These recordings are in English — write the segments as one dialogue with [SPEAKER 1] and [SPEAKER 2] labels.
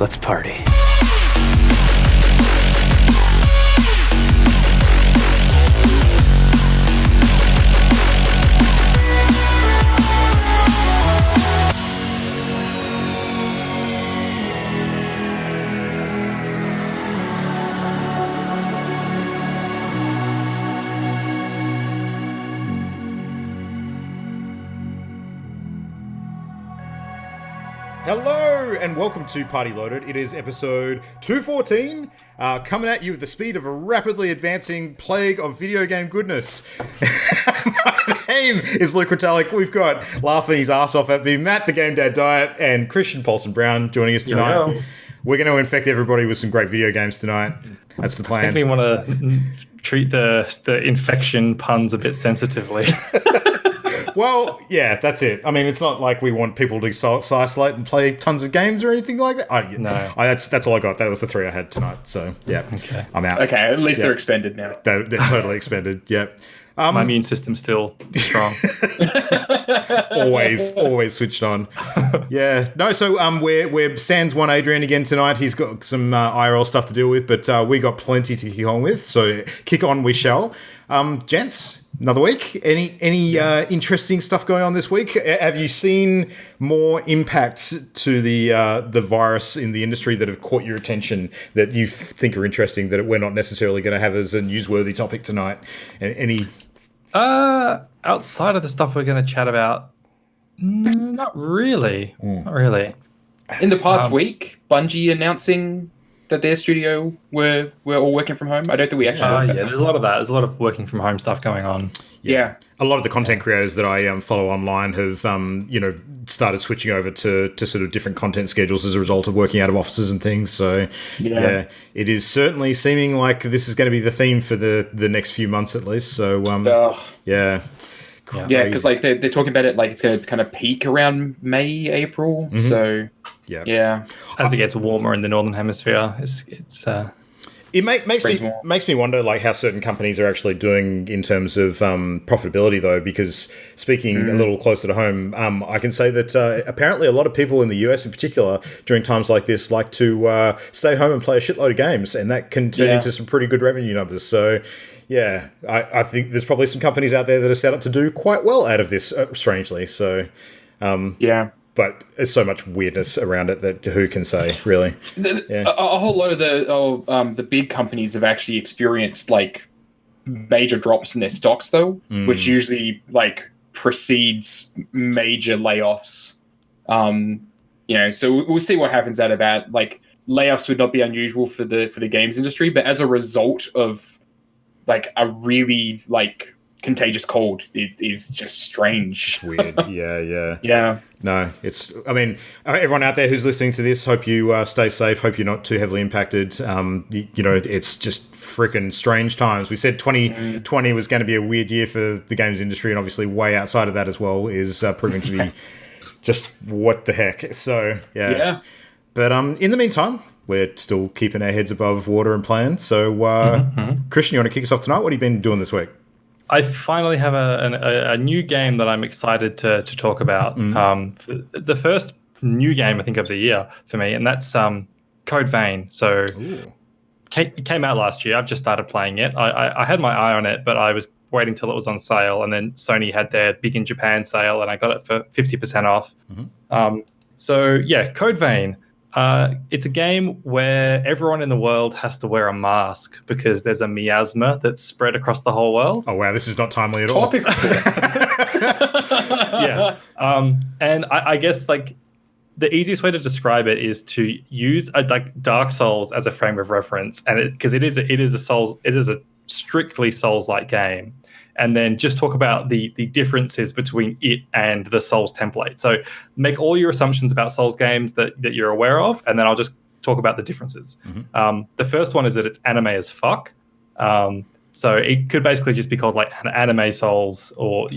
[SPEAKER 1] Let's party.
[SPEAKER 2] Hello and welcome to Party Loaded. It is episode 214, coming at you with the speed of a rapidly advancing plague of video game goodness. My name is Luke Retallick. We've got laughing his ass off at me, Matt the Game Dad Diet, and Christian Paulson Brown joining us tonight. Yo. We're going to infect everybody with some great video games tonight. That's the plan.
[SPEAKER 3] Makes me want to treat the infection puns a bit sensitively.
[SPEAKER 2] Well, yeah, that's it. I mean, it's not like we want people to isolate and play tons of games or anything like that.
[SPEAKER 3] No.
[SPEAKER 2] That's all I got. That was the three I had tonight. So, yeah,
[SPEAKER 3] okay.
[SPEAKER 2] I'm out.
[SPEAKER 4] Okay, at least they're expended now.
[SPEAKER 2] They're totally expended, yeah.
[SPEAKER 3] My immune system's still strong.
[SPEAKER 2] always switched on. Yeah. No, so we're sans one Adrian again tonight. He's got some IRL stuff to deal with, but we got plenty to kick on with. So kick on we shall. Gents, another week. Any interesting stuff going on this week? Have you seen more impacts to the virus in the industry that have caught your attention that you think are interesting that we're not necessarily going to have as a newsworthy topic tonight? Any?
[SPEAKER 3] Outside of the stuff we're going to chat about, not really. Not really.
[SPEAKER 4] In the past week, Bungie announcing that their studio were all working from home. I don't think we actually.
[SPEAKER 3] There's a lot of that. There's a lot of working from home stuff going on.
[SPEAKER 4] Yeah.
[SPEAKER 2] A lot of the content creators that I follow online have, started switching over to sort of different content schedules as a result of working out of offices and things. So, yeah it is certainly seeming like this is going to be the theme for the next few months at least. So, yeah.
[SPEAKER 4] Yeah, because like they're talking about it like it's going to kind of peak around May, April. Mm-hmm. So, yeah.
[SPEAKER 3] As it gets warmer in the Northern Hemisphere,
[SPEAKER 2] It makes me wonder like how certain companies are actually doing in terms of profitability though, because speaking a little closer to home, I can say that apparently a lot of people in the US in particular during times like this like to stay home and play a shitload of games, and that can turn into some pretty good revenue numbers. So yeah, I think there's probably some companies out there that are set up to do quite well out of this, strangely. So but there's so much weirdness around it that who can say, really?
[SPEAKER 4] A whole lot of the big companies have actually experienced like major drops in their stocks, though, which usually like precedes major layoffs. So we'll see what happens out of that. Like layoffs would not be unusual for the games industry, but as a result of like a really like contagious cold is just strange.
[SPEAKER 2] Weird.
[SPEAKER 4] Yeah.
[SPEAKER 2] No, everyone out there who's listening to this, hope you stay safe. Hope you're not too heavily impacted. It's just freaking strange times. We said 2020 was going to be a weird year for the games industry, and obviously way outside of that as well is proving to be just what the heck. So, yeah. But in the meantime, we're still keeping our heads above water and playing. So, Christian, you want to kick us off tonight? What have you been doing this week?
[SPEAKER 3] I finally have a new game that I'm excited to talk about. The first new game, I think, of the year for me, and that's Code Vein. So it came out last year. I've just started playing it. I had my eye on it, but I was waiting till it was on sale, and then Sony had their big in Japan sale, and I got it for 50% off. Code Vein. It's a game where everyone in the world has to wear a mask because there's a miasma that's spread across the whole world.
[SPEAKER 2] Oh, wow. This is not timely at all.
[SPEAKER 3] And I guess like the easiest way to describe it is to use like Dark Souls as a frame of reference, and because it is a strictly Souls-like game. And then just talk about the differences between it and the Souls template. So make all your assumptions about Souls games that you're aware of, and then I'll just talk about the differences. The first one is that it's anime as fuck. So it could basically just be called like an anime Souls, but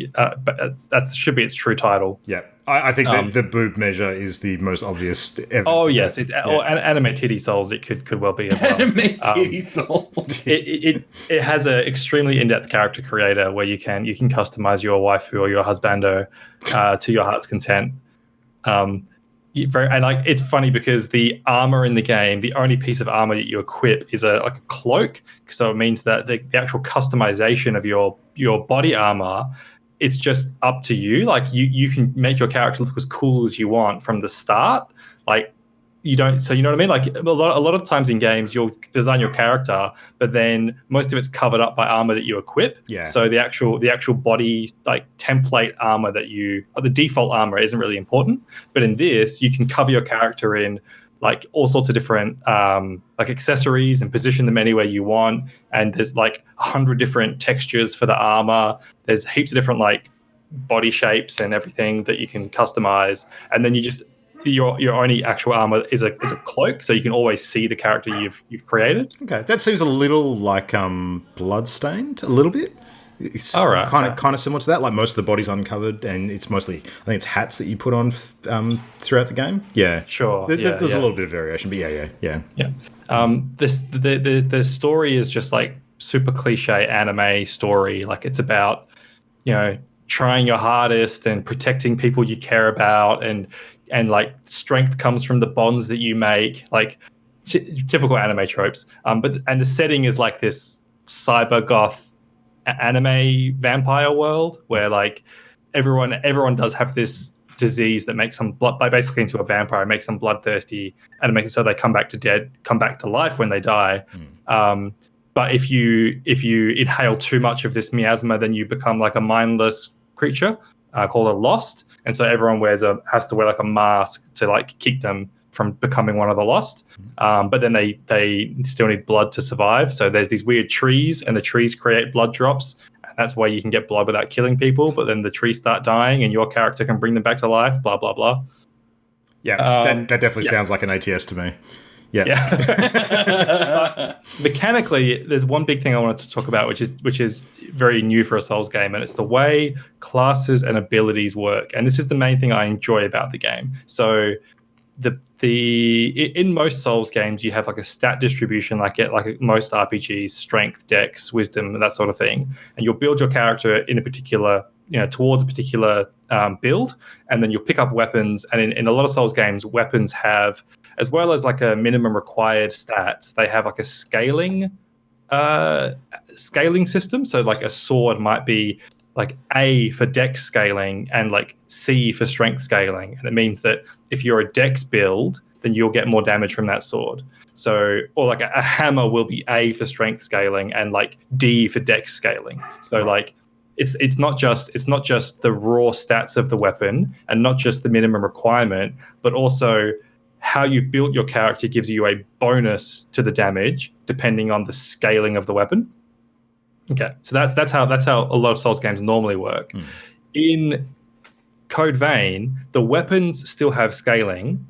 [SPEAKER 3] that should be its true title.
[SPEAKER 2] Yeah, I think that the boob measure is the most obvious evidence.
[SPEAKER 3] Oh yes, or anime titty Souls. It could well be as well.
[SPEAKER 4] Anime titty Souls.
[SPEAKER 3] It has an extremely in-depth character creator where you can customize your waifu or your husbando to your heart's content. And like it's funny because the armor in the game, the only piece of armor that you equip is a cloak. So it means that the actual customization of your body armor, it's just up to you. Like you can make your character look as cool as you want from the start. Like you don't, so you know what I mean? Like a lot of times in games, you'll design your character, but then most of it's covered up by armor that you equip.
[SPEAKER 2] Yeah.
[SPEAKER 3] So the actual body, like template armor the default armor isn't really important. But in this, you can cover your character in like all sorts of different like accessories and position them anywhere you want. And there's like 100 different textures for the armor. There's heaps of different like body shapes and everything that you can customize. And then your only actual armor is a cloak, so you can always see the character you've created.
[SPEAKER 2] Okay, that seems a little like Bloodstained, a little bit. It's kind of similar to that. Like most of the body's uncovered, and it's mostly, I think it's hats that you put on throughout the game. Yeah,
[SPEAKER 3] sure.
[SPEAKER 2] There's a little bit of variation, but yeah.
[SPEAKER 3] The story is just like super cliche anime story. Like it's about trying your hardest and protecting people you care about, and like strength comes from the bonds that you make, like typical anime tropes. But the setting is like this cyber goth anime vampire world where like everyone does have this disease that makes them basically into a vampire. It makes them bloodthirsty, and it makes it so they come back to life when they die. But if you inhale too much of this miasma, then you become like a mindless creature called a lost. And so everyone has to wear like a mask to like keep them from becoming one of the lost. But then they still need blood to survive. So there's these weird trees, and the trees create blood drops. And that's why you can get blood without killing people. But then the trees start dying, and your character can bring them back to life. Blah blah blah.
[SPEAKER 2] Yeah, that definitely sounds like an ATS to me.
[SPEAKER 3] Yeah. Mechanically, there's one big thing I wanted to talk about, which is very new for a Souls game, and it's the way classes and abilities work. And this is the main thing I enjoy about the game. So in most Souls games, you have like a stat distribution, like most RPGs, strength, dex, wisdom, that sort of thing, and you'll build your character in a particular, towards a particular build, and then you'll pick up weapons. And in a lot of Souls games, weapons have, as well as like a minimum required stats, they have like a scaling system. So like a sword might be like A for dex scaling and like C for strength scaling. And it means that if you're a dex build, then you'll get more damage from that sword. So, or like a hammer will be A for strength scaling and like D for dex scaling. So like it's not just the raw stats of the weapon and not just the minimum requirement, but also how you've built your character gives you a bonus to the damage depending on the scaling of the weapon. Okay, so that's how a lot of Souls games normally work. In Code Vein, the weapons still have scaling,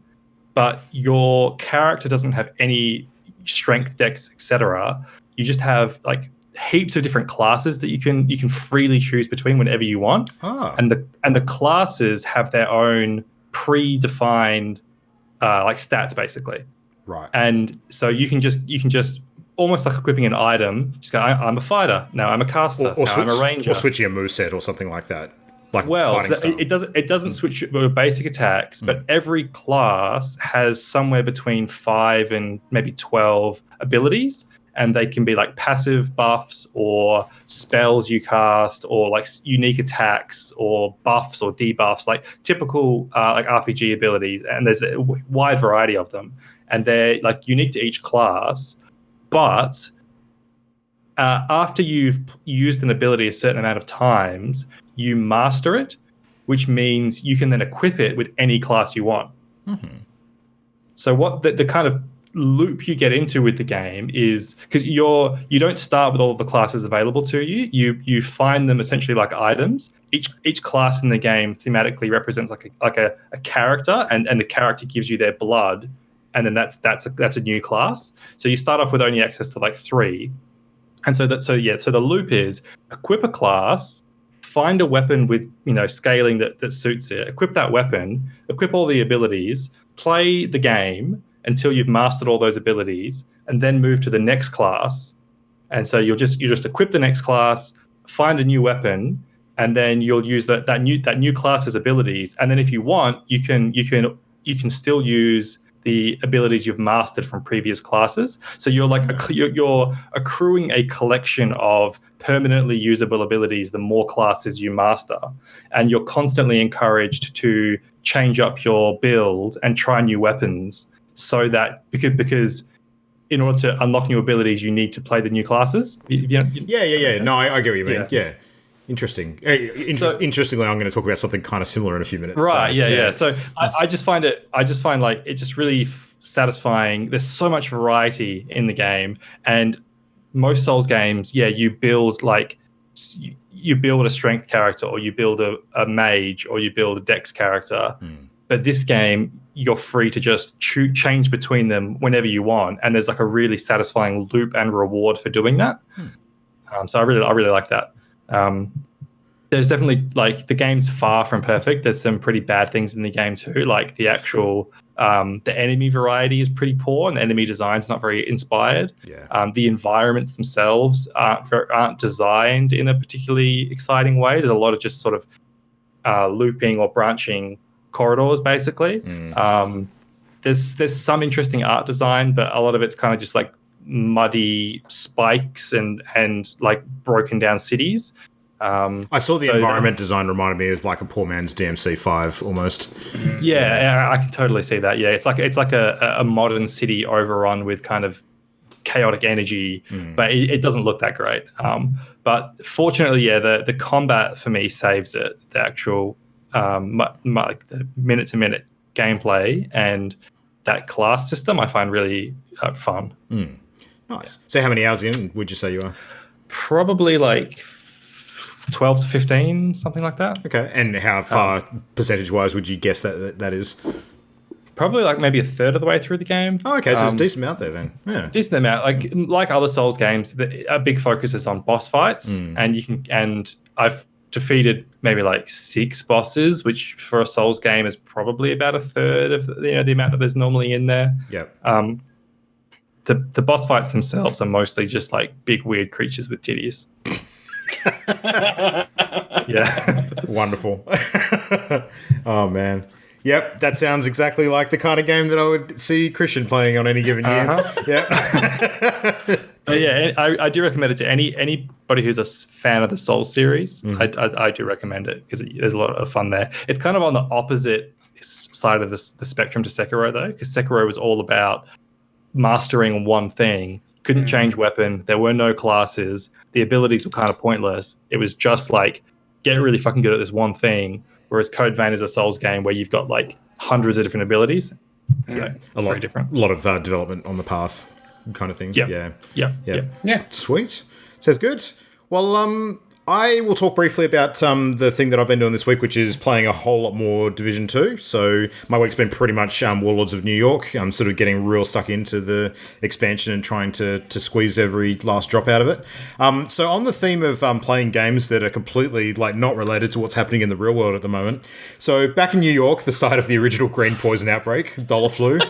[SPEAKER 3] but your character doesn't have any strength, dex, etc. You just have like heaps of different classes that you can freely choose between whenever you want. And the classes have their own predefined like stats basically.
[SPEAKER 2] Right.
[SPEAKER 3] And so you can just almost like equipping an item, just go, I'm a fighter, now I'm a caster, now I'm a ranger.
[SPEAKER 2] Or switching a moveset or something like that. Like
[SPEAKER 3] so it doesn't switch your basic attacks, but every class has somewhere between 5 and maybe 12 abilities, and they can be like passive buffs or spells you cast or like unique attacks or buffs or debuffs, like typical like RPG abilities. And there's a wide variety of them, and they're like unique to each class. But after you've used an ability a certain amount of times, you master it, which means you can then equip it with any class you want. So what the kind of loop you get into with the game is, because you don't start with all of the classes available to you. You find them essentially like items. Each class in the game thematically represents like a character, and the character gives you their blood. And then that's a new class. So you start off with only access to like 3, and so the loop is equip a class, find a weapon with scaling that suits it, equip that weapon, equip all the abilities, play the game until you've mastered all those abilities, and then move to the next class. And so you just equip the next class, find a new weapon, and then you'll use that new class's abilities. And then if you want, you can you can still use the abilities you've mastered from previous classes. So you're you're accruing a collection of permanently usable abilities the more classes you master, and you're constantly encouraged to change up your build and try new weapons, so that because in order to unlock new abilities, you need to play the new classes.
[SPEAKER 2] Yeah. No, I get what you mean. Yeah. Interesting.
[SPEAKER 3] So,
[SPEAKER 2] Interestingly, I'm going to talk about something kind of similar in a few minutes.
[SPEAKER 3] Right. So, yeah. So I just find like it just really satisfying. There's so much variety in the game, and most Souls games, you build you build a strength character, or you build a mage, or you build a dex character. But this game, you're free to just change between them whenever you want, and there's like a really satisfying loop and reward for doing that. So I really like that. There's definitely, like, the game's far from perfect. There's some pretty bad things in the game too, like the actual the enemy variety is pretty poor, and the enemy design's not very inspired. The environments themselves aren't designed in a particularly exciting way. There's a lot of just sort of looping or branching corridors, basically. There's some interesting art design, but a lot of it's kind of just like muddy spikes and like broken down cities.
[SPEAKER 2] I saw the environment design reminded me of like a poor man's DMC5 almost.
[SPEAKER 3] Yeah, I can totally see that. Yeah, it's like a modern city overrun with kind of chaotic energy, but it doesn't look that great. But fortunately, the combat for me saves it. The actual like the minute to minute gameplay and that class system, I find really fun.
[SPEAKER 2] Nice. So how many hours in would you say you are?
[SPEAKER 3] Probably like 12 to 15, something like that.
[SPEAKER 2] Okay. And how far percentage-wise would you guess that is?
[SPEAKER 3] Probably like maybe a third of the way through the game.
[SPEAKER 2] Oh, okay. So it's a decent amount there then. Yeah.
[SPEAKER 3] Decent amount. Like other Souls games, a big focus is on boss fights, and I've defeated maybe like 6 bosses, which for a Souls game is probably about a third of the amount that there's normally in there.
[SPEAKER 2] Yep.
[SPEAKER 3] The boss fights themselves are mostly just like big weird creatures with titties. Yeah.
[SPEAKER 2] Wonderful. Oh man. Yep, that sounds exactly like the kind of game that I would see Christian playing on any given year.
[SPEAKER 3] Yeah. I do recommend it to anybody who's a fan of the Souls series. I do recommend it because there's a lot of fun there. It's kind of on the opposite side of the spectrum to Sekiro, though, because Sekiro was all about mastering one thing. Couldn't change weapon. There were no classes. The abilities were kind of pointless. It was just like, get really fucking good at this one thing. Whereas Code Vein is a Souls game where you've got like hundreds of different abilities. So very different.
[SPEAKER 2] A lot of development on the path kind of thing.
[SPEAKER 3] Yeah.
[SPEAKER 2] Sweet. Sounds good. Well, I will talk briefly about the thing that I've been doing this week, which is playing a whole lot more Division 2. So my week's been pretty much Warlords of New York. I'm sort of getting real stuck into the expansion and trying to squeeze every last drop out of it. So on the theme of playing games that are completely like not related to what's happening in the real world at the moment. So back in New York, the site of the original Green Poison outbreak, Dollar Flu.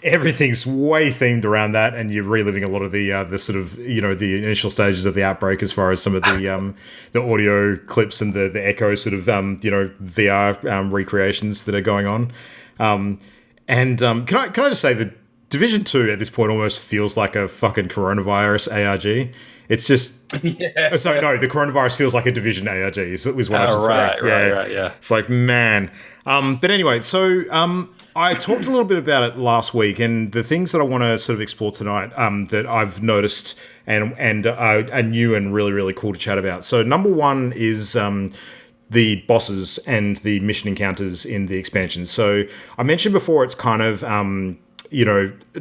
[SPEAKER 2] Everything's way themed around that, and you're reliving a lot of the sort of the initial stages of the outbreak as far as some of the audio clips and the echo sort of VR recreations that are going on. Can I just say that Division 2 at this point almost feels like a fucking coronavirus ARG. It's just sorry, no, the coronavirus feels like a Division ARG is what I should say.
[SPEAKER 3] Right, yeah.
[SPEAKER 2] It's like, man. But anyway, so I talked a little bit about it last week, and the things that I want to sort of explore tonight that I've noticed and are new and really, really cool to chat about. So number one is the bosses and the mission encounters in the expansion. So I mentioned before it's kind of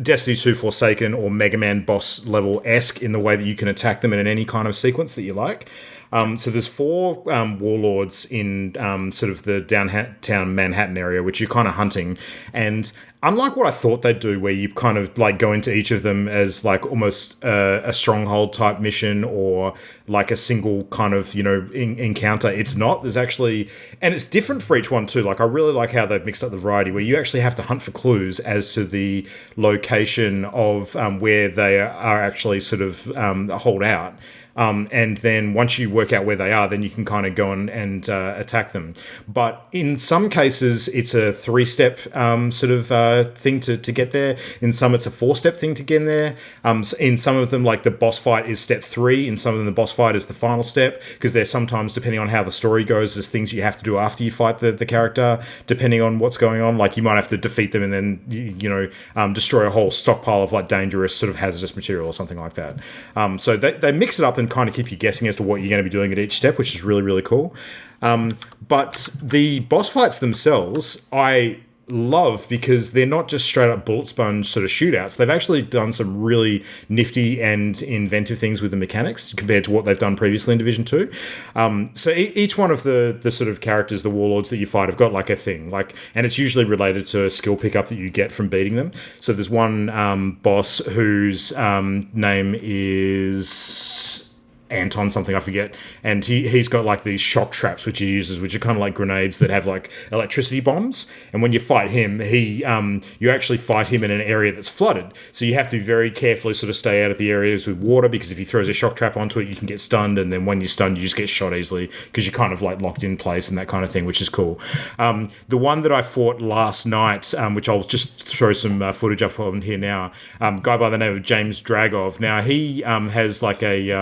[SPEAKER 2] Destiny 2 Forsaken or Mega Man boss level-esque in the way that you can attack them in any kind of sequence that you like. So there's 4 warlords in sort of the downtown Manhattan area, which you're kind of hunting. And unlike what I thought they'd do, where you kind of like go into each of them as like almost a stronghold type mission or like a single kind of, encounter, it's not. There's actually, and it's different for each one too. Like I really like how they've mixed up the variety where you actually have to hunt for clues as to the location of where they are actually sort of hold out. And then once you work out where they are, then you can kind of go and attack them. But in some cases, it's a 3-step thing to get there. In some, it's a 4-step thing to get in there. In some of them, like the boss fight is step 3. In some of them, the boss fight is the final step, because there's sometimes, depending on how the story goes, there's things you have to do after you fight the character, depending on what's going on. Like you might have to defeat them and then destroy a whole stockpile of like dangerous sort of hazardous material or something like that. So they mix it up and kind of keep you guessing as to what you're going to be doing at each step, which is really, really cool. But the boss fights themselves, I love, because they're not just straight up bullet sponge sort of shootouts. They've actually done some really nifty and inventive things with the mechanics compared to what they've done previously in Division 2. So each one of the sort of characters, the warlords that you fight, have got like a thing, and it's usually related to a skill pickup that you get from beating them. So there's one boss whose name is Anton something, I forget, and he's got like these shock traps which he uses, which are kind of like grenades that have like electricity bombs. And when you fight him, you actually fight him in an area that's flooded, so you have to very carefully sort of stay out of the areas with water, because if he throws a shock trap onto it, you can get stunned, and then when you're stunned, you just get shot easily because you're kind of like locked in place and that kind of thing, which is cool. The one that I fought last night, which I'll just throw some footage up on here now, guy by the name of James Dragov. Now he has like a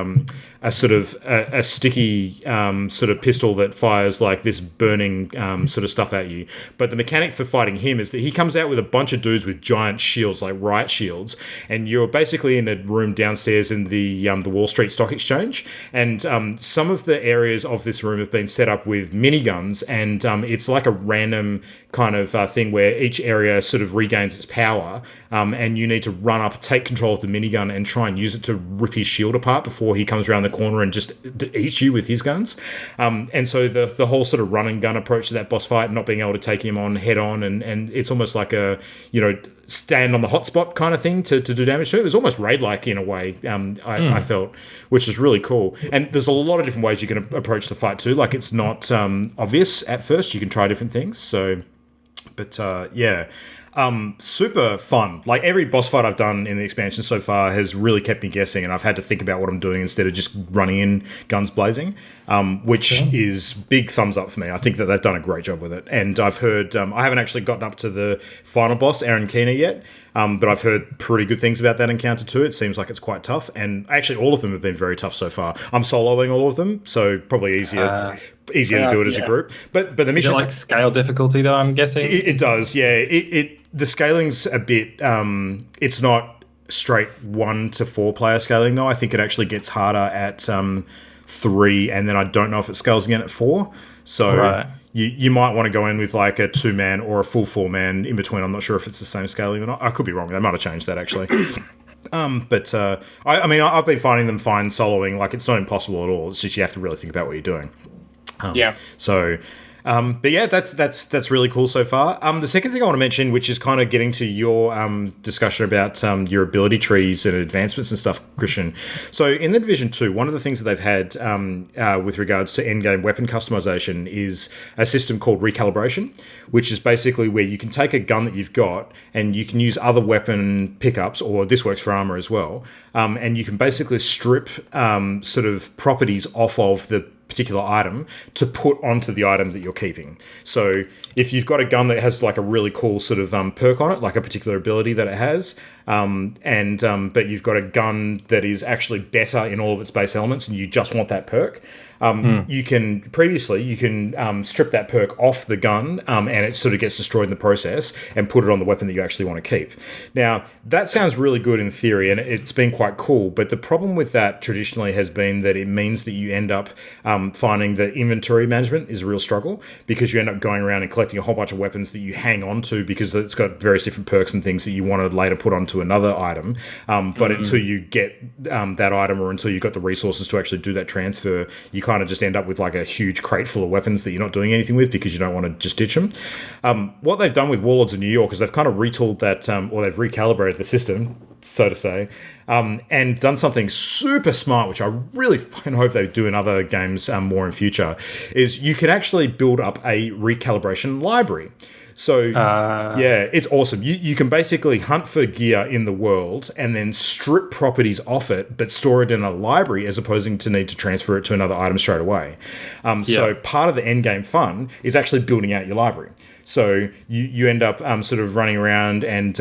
[SPEAKER 2] sort of a sticky sort of pistol that fires like this burning sort of stuff at you. But the mechanic for fighting him is that he comes out with a bunch of dudes with giant shields, like riot shields, and you're basically in a room downstairs in the Wall Street Stock Exchange. And some of the areas of this room have been set up with miniguns, and it's like a random kind of thing where each area sort of regains its power, and you need to run up, take control of the minigun, and try and use it to rip his shield apart before he comes around the corner and just eats you with his guns. And so the whole sort of run and gun approach to that boss fight, not being able to take him on head on, and it's almost like a stand on the hotspot kind of thing to do damage to it. It was almost raid-like in a way, I felt, which was really cool. And there's a lot of different ways you can approach the fight too. Like it's not obvious at first. You can try different things. So, but yeah. Super fun. Like every boss fight I've done in the expansion so far has really kept me guessing, and I've had to think about what I'm doing instead of just running in guns blazing, which is big thumbs up for me. I think that they've done a great job with it. And I've heard, I haven't actually gotten up to the final boss, Aaron Keener, yet, but I've heard pretty good things about that encounter too. It seems like it's quite tough, and actually all of them have been very tough so far. I'm soloing all of them, so probably easier to do it as a group. But the mission,
[SPEAKER 3] like scale difficulty though, I'm guessing
[SPEAKER 2] it does. Yeah, the scaling's a bit. It's not straight 1 to 4 player scaling though. I think it actually gets harder at 3, and then I don't know if it scales again at 4. So
[SPEAKER 3] right.
[SPEAKER 2] You might want to go in with like a 2-man or a full 4-man in between. I'm not sure if it's the same scaling or not. I could be wrong. They might have changed that actually. But I mean, I've been finding them fine soloing. Like it's not impossible at all. It's just you have to really think about what you're doing.
[SPEAKER 4] Yeah.
[SPEAKER 2] So, but yeah, that's really cool so far. The second thing I want to mention, which is kind of getting to your discussion about your ability trees and advancements and stuff, Christian. So in the Division 2, one of the things that they've had with regards to endgame weapon customization is a system called recalibration, which is basically where you can take a gun that you've got and you can use other weapon pickups, or this works for armor as well, and you can basically strip sort of properties off of the particular item to put onto the item that you're keeping. So if you've got a gun that has like a really cool sort of perk on it, like a particular ability that it has, but you've got a gun that is actually better in all of its base elements and you just want that perk, you can strip that perk off the gun, and it sort of gets destroyed in the process, and put it on the weapon that you actually want to keep. Now, that sounds really good in theory, and it's been quite cool, but the problem with that traditionally has been that it means that you end up finding that inventory management is a real struggle, because you end up going around and collecting a whole bunch of weapons that you hang on to because it's got various different perks and things that you want to later put onto another item. But until you get that item, or until you've got the resources to actually do that transfer, you kind of just end up with like a huge crate full of weapons that you're not doing anything with because you don't want to just ditch them. What they've done with Warlords of New York is they've kind of retooled that, or they've recalibrated the system, so to say, and done something super smart, which I really fucking hope they do in other games more in future, is you can actually build up a recalibration library. So yeah, it's awesome. You can basically hunt for gear in the world and then strip properties off it, but store it in a library as opposed to need to transfer it to another item straight away. So part of the end game fun is actually building out your library. So you end up sort of running around and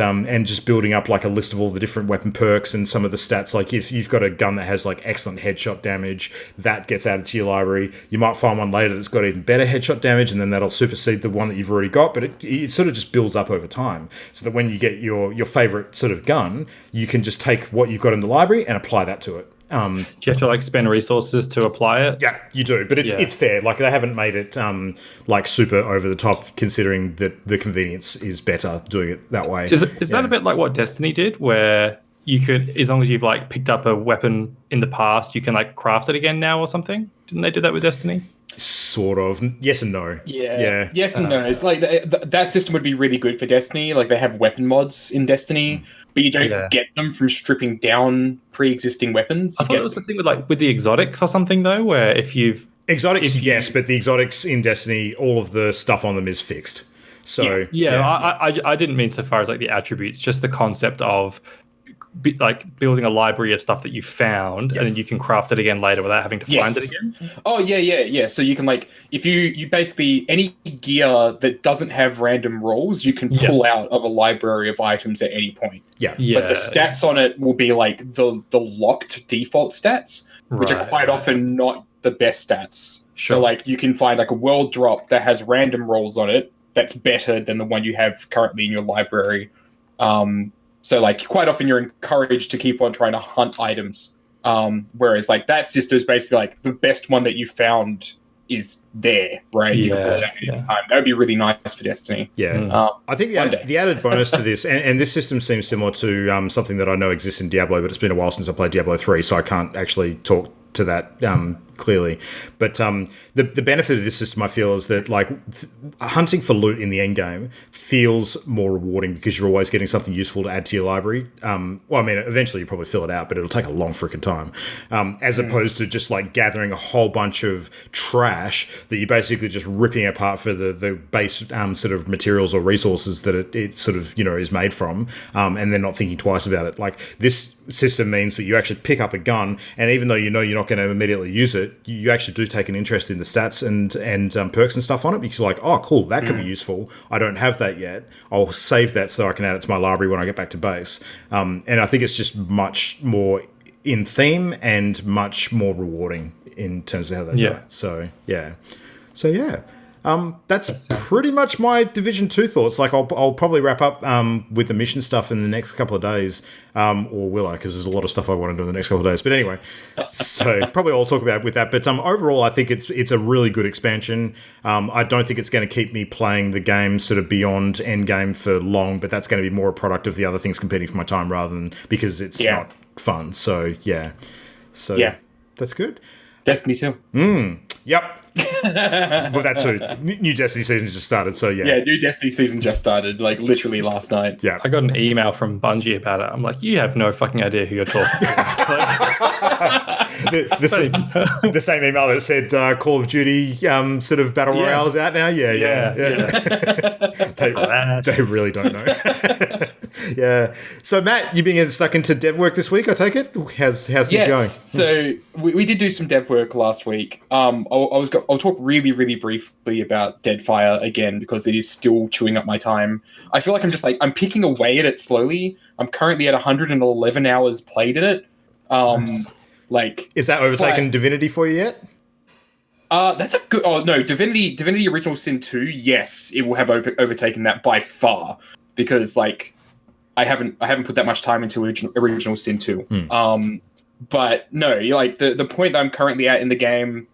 [SPEAKER 2] just building up like a list of all the different weapon perks and some of the stats. Like if you've got a gun that has like excellent headshot damage, that gets added to your library. You might find one later that's got even better headshot damage, and then that'll supersede the one that you've already got. But it sort of just builds up over time, so that when you get your favorite sort of gun, you can just take what you've got in the library and apply that to it.
[SPEAKER 3] Do you have to like spend resources to apply it?
[SPEAKER 2] Yeah, you do, but it's fair. Like they haven't made it like super over the top, considering that the convenience is better doing it that way.
[SPEAKER 3] Is that a bit like what Destiny did, where you could, as long as you've like picked up a weapon in the past, you can like craft it again now or something? Didn't they do that with Destiny?
[SPEAKER 2] Sort of. Yes and no.
[SPEAKER 4] Yeah. Yes and no. It's like that system would be really good for Destiny. Like they have weapon mods in Destiny, but you don't get them from stripping down pre-existing weapons.
[SPEAKER 3] I thought it was the thing with the exotics or something though, where if
[SPEAKER 2] exotics, yes, but the exotics in Destiny, all of the stuff on them is fixed. So
[SPEAKER 3] I didn't mean so far as like the attributes, just the concept of like building a library of stuff that you found, and then you can craft it again later without having to find it again.
[SPEAKER 4] Oh yeah. So you can like, if you basically, any gear that doesn't have random rolls, you can pull out of a library of items at any point. But the stats on it will be like the locked default stats, which are quite often not the best stats.
[SPEAKER 3] Sure.
[SPEAKER 4] So like you can find like a world drop that has random rolls on it that's better than the one you have currently in your library. So like quite often you're encouraged to keep on trying to hunt items. Whereas like that system is basically like the best one that you found is there, right? You can pull it out at any time. That would be really nice for Destiny.
[SPEAKER 2] I think the added bonus to this, and this system seems similar to something that I know exists in Diablo, but it's been a while since I played Diablo 3, so I can't actually talk to that clearly. But the benefit of this system, I feel, is that like hunting for loot in the end game feels more rewarding because you're always getting something useful to add to your library. Well, I mean, eventually you probably fill it out, but it'll take a long freaking time. As opposed to just like gathering a whole bunch of trash that you're basically just ripping apart for the base sort of materials or resources that it sort of, is made from, and then not thinking twice about it. Like this system means that you actually pick up a gun, and even though you're not going to immediately use it, you actually do take an interest in the stats and perks and stuff on it, because you're like, oh cool, that could be useful. I don't have that yet. I'll save that so I can add it to my library when I get back to base. And I think it's just much more in theme and much more rewarding in terms of how they do it. So yeah. That's pretty much my Division 2 thoughts. Like, I'll probably wrap up with the mission stuff in the next couple of days, or will I? Because there's a lot of stuff I want to do in the next couple of days. But anyway, so probably I'll talk about with that. But overall, I think it's a really good expansion. I don't think it's going to keep me playing the game sort of beyond endgame for long, but that's going to be more a product of the other things competing for my time rather than because it's not fun. So that's good.
[SPEAKER 4] Destiny 2.
[SPEAKER 2] Yep. Well, that too. New Destiny season just started, so yeah.
[SPEAKER 4] Yeah, new Destiny season just started, like literally last night.
[SPEAKER 2] Yeah.
[SPEAKER 3] I got an email from Bungie about it. I'm like, you have no fucking idea who you're talking to.
[SPEAKER 2] the same email that said Call of Duty sort of Battle Royale is out now? Yeah. They really don't know. Yeah. So, Matt, you've been getting stuck into dev work this week, I take it? How's it going?
[SPEAKER 4] So we did do some dev work last week. I'll talk really, really briefly about Deadfire again because it is still chewing up my time. I feel like I'm picking away at it slowly. I'm currently at 111 hours played in it.
[SPEAKER 2] Nice. Is that overtaken Divinity for you yet?
[SPEAKER 4] That's a good. Oh no, Divinity Original Sin 2. Yes, it will have overtaken that by far because I haven't put that much time into Original Sin 2. But no, the point that I'm currently at in the game,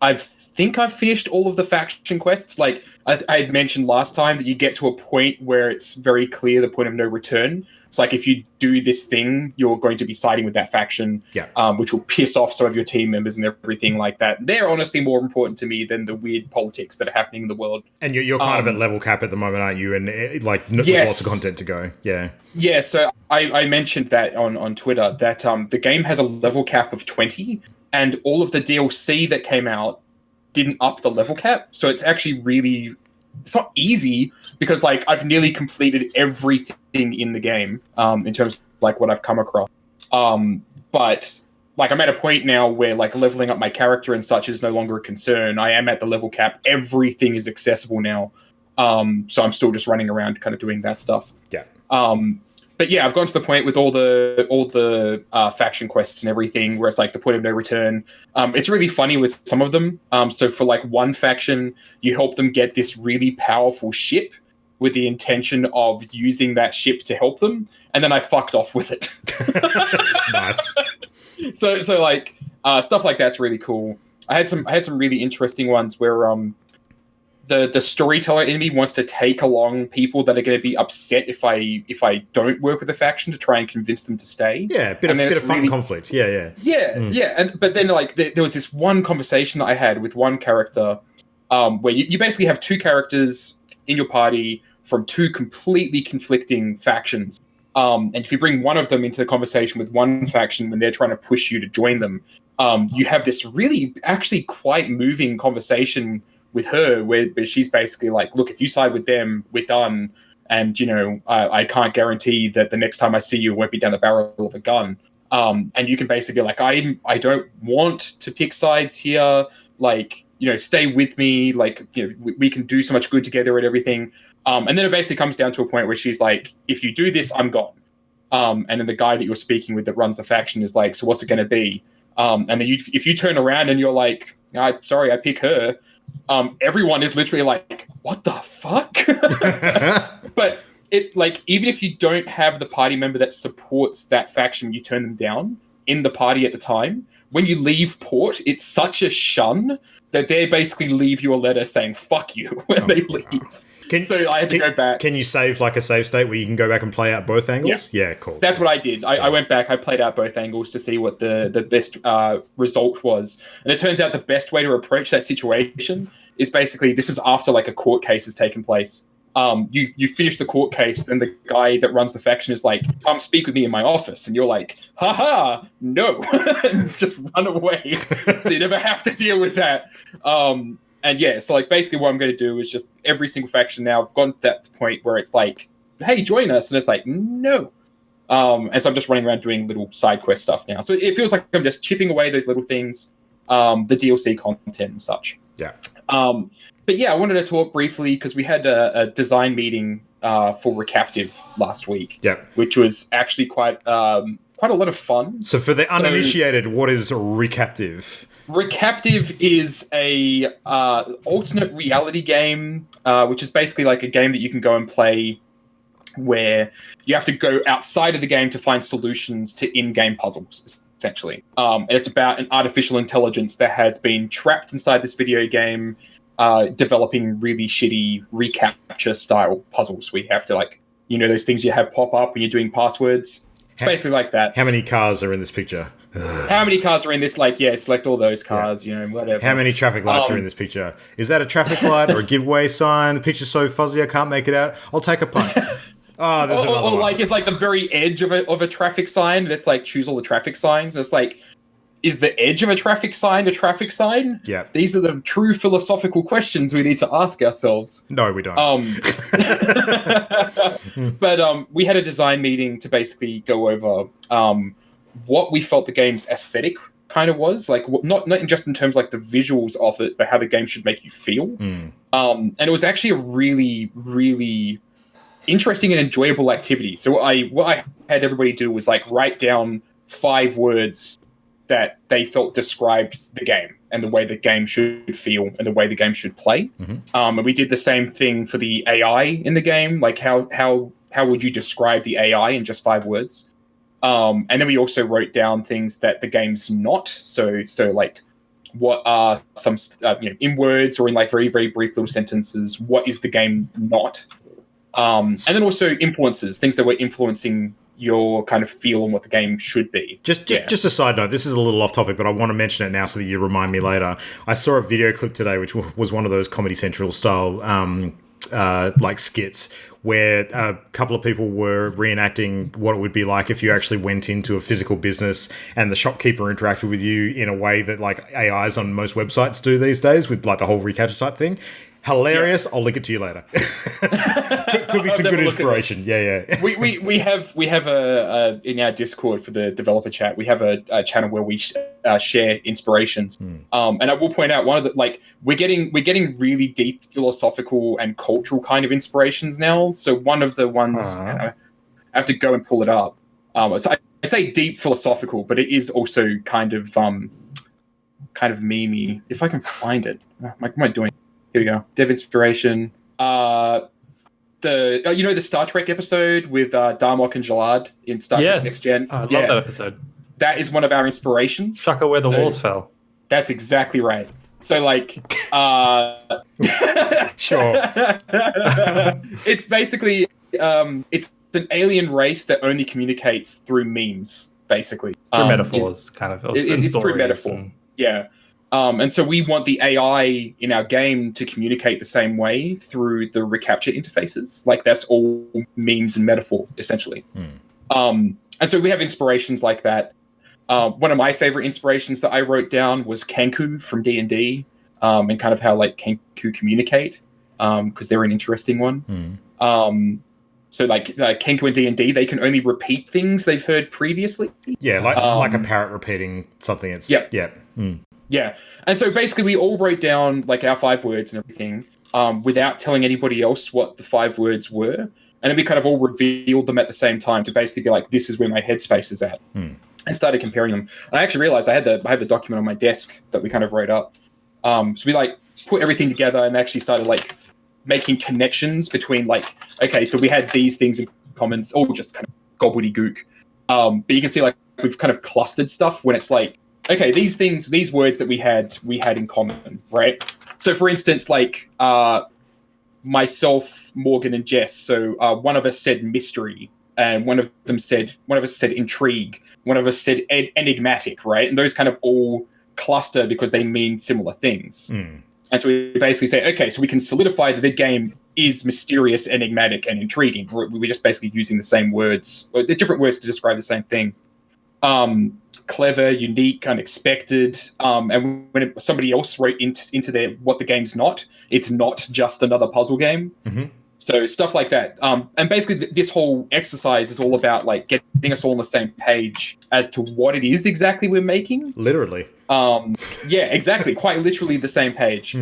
[SPEAKER 4] I think I've finished all of the faction quests. Like I had mentioned last time that you get to a point where it's very clear the point of no return. It's like if you do this thing, you're going to be siding with that faction, which will piss off some of your team members and everything like that. They're honestly more important to me than the weird politics that are happening in the world.
[SPEAKER 2] And you're kind of at level cap at the moment, aren't you? And lots of content to go. Yeah.
[SPEAKER 4] Yeah, so I mentioned that on Twitter that the game has a level cap of 20, and all of the DLC that came out didn't up the level cap. So it's actually really it's not easy because like I've nearly completed everything in the game in terms of like what I've come across. But like I'm at a point now where like leveling up my character and such is no longer a concern. I am at the level cap. Everything is accessible now. So I'm still just running around kind of doing that stuff.
[SPEAKER 2] Yeah.
[SPEAKER 4] But yeah, I've gone to the point with all the faction quests and everything where it's like the point of no return. It's really funny with some of them. So for like one faction, you help them get this really powerful ship with the intention of using that ship to help them, and then I fucked off with it.
[SPEAKER 2] Nice.
[SPEAKER 4] So like stuff like that's really cool. I had some really interesting ones where the storyteller enemy wants to take along people that are going to be upset if I don't work with a faction to try and convince them to stay.
[SPEAKER 2] Yeah, bit of fun really, conflict. Yeah. But then like there was this one conversation that I had with one character where you basically have two characters in your party from two completely conflicting factions. And if you bring one of them into the conversation with one faction when they're trying to push you to join them, you have this really actually quite moving conversation with her where she's basically like, look, if you side with them, we're done. And, you know, I can't guarantee that the next time I see you, it won't be down the barrel of a gun. And you can basically be like, I don't want to pick sides here. Like, you know, stay with me. Like, you know, we can do so much good together and everything. And then it basically comes down to a point where she's like, if you do this, I'm gone. And then the guy that you're speaking with that runs the faction is like, so what's it going to be? And then if you turn around and you're like, sorry, I pick her. Everyone is literally like, what the fuck? But it like, even if you don't have the party member that supports that faction, you turn them down in the party at the time. When you leave port, it's such a shun that they basically leave you a letter saying fuck you when they leave. So I had to go back. Can you save like a save state where you can go back and play out both angles? Yeah, cool.
[SPEAKER 4] That's what I did. I went back, I played out both angles to see what the best result was. And it turns out the best way to approach that situation is basically, this is after like a court case has taken place. You finish the court case, then the guy that runs the faction is like, come speak with me in my office. And you're like, haha, no. And just run away. So you never have to deal with that. And yeah, so like basically what I'm going to do is just every single faction now, I've gotten to that point where it's like, hey, join us. And it's like, no. And so I'm just running around doing little side quest stuff now. So it feels like I'm just chipping away those little things, the DLC content and such.
[SPEAKER 2] Yeah.
[SPEAKER 4] But yeah, I wanted to talk briefly because we had a design meeting for Recaptive last week.
[SPEAKER 2] Yeah.
[SPEAKER 4] Which was actually quite a lot of fun.
[SPEAKER 2] So for the uninitiated, what is Recaptive?
[SPEAKER 4] Recaptive is a alternate reality game, which is basically like a game that you can go and play where you have to go outside of the game to find solutions to in-game puzzles, essentially. And it's about an artificial intelligence that has been trapped inside this video game, developing really shitty recapture style puzzles. We have to like, you know, those things you have pop up when you're doing passwords. It's basically like that.
[SPEAKER 2] How many cars are in this picture?
[SPEAKER 4] How many cars are in this? Like, yeah, select all those cars, you know, whatever.
[SPEAKER 2] How many traffic lights are in this picture? Is that a traffic light or a giveaway sign? The picture's so fuzzy I can't make it out. I'll take a punt. Oh, there's another one.
[SPEAKER 4] Like, it's like the very edge of a traffic sign. And it's like, choose all the traffic signs. And it's like, is the edge of a traffic sign a traffic sign?
[SPEAKER 2] Yeah.
[SPEAKER 4] These are the true philosophical questions we need to ask ourselves.
[SPEAKER 2] No, we don't.
[SPEAKER 4] But we had a design meeting to basically go over what we felt the game's aesthetic kind of was. Like, not just in terms like the visuals of it, but how the game should make you feel. And it was actually a really, really interesting and enjoyable activity. So what I had everybody do was like write down 5 words that they felt described the game and the way the game should feel and the way the game should play. And we did the same thing for the AI in the game. Like how would you describe the AI in just 5 words? And then we also wrote down things that the game's not. So like what are some, in words or in like very, very brief little sentences, what is the game not? And then also influences, things that were influencing your kind of feel on what the game should be.
[SPEAKER 2] Just a side note, this is a little off topic, but I want to mention it now so that you remind me later. I saw a video clip today, which was one of those Comedy Central style like skits, where a couple of people were reenacting what it would be like if you actually went into a physical business and the shopkeeper interacted with you in a way that like AIs on most websites do these days with like the whole recapture type thing. Hilarious. I'll link it to you later. could be some good inspiration. Yeah.
[SPEAKER 4] we have a in our Discord for the developer chat. We have a channel where we share inspirations. And I will point out one of the we're getting really deep philosophical and cultural kind of inspirations now. So one of the ones I have to go and pull it up. So I say deep philosophical, but it is also kind of memey. If I can find it, what am I doing? Here we go. Dev inspiration. The Star Trek episode with Darmok and Jalad in Star Trek Next Gen.
[SPEAKER 3] I love that episode.
[SPEAKER 4] That is one of our inspirations.
[SPEAKER 3] Shaka where the walls fell.
[SPEAKER 4] That's exactly right. So
[SPEAKER 2] sure.
[SPEAKER 4] It's basically it's an alien race that only communicates through memes, basically.
[SPEAKER 3] Through metaphors, kind of.
[SPEAKER 4] It's through metaphor. Yeah. And so we want the AI in our game to communicate the same way through the recapture interfaces. That's all memes and metaphor, essentially. And so we have inspirations like that. One of my favorite inspirations that I wrote down was Kenku from D&D, and kind of how Kenku communicate, because they're an interesting one. So Kenku and D&D, they can only repeat things they've heard previously.
[SPEAKER 2] Yeah, like a parrot repeating something.
[SPEAKER 4] Yeah. And so basically we all wrote down our 5 words and everything without telling anybody else what the 5 words were. And then we kind of all revealed them at the same time to basically be this is where my headspace is at. And started comparing them. And I actually realized I have the document on my desk that we kind of wrote up. So we put everything together and actually started making connections between okay, so we had these things in common, all just kind of gobbledygook. But you can see we've kind of clustered stuff when it's okay, these words that we had in common, right? So for instance, myself, Morgan, and Jess. So one of us said mystery, and one of us said intrigue, one of us said enigmatic, right? And those kind of all cluster because they mean similar things. And so we basically say, okay, so we can solidify that the game is mysterious, enigmatic, and intriguing. We're just basically using the same words, or the different words to describe the same thing. Clever, unique, unexpected. And when somebody else wrote into their what the game's not, it's not just another puzzle game. So stuff like that. And basically this whole exercise is all about getting us all on the same page as to what it is exactly we're making.
[SPEAKER 2] Literally.
[SPEAKER 4] Yeah, exactly. Quite literally the same page.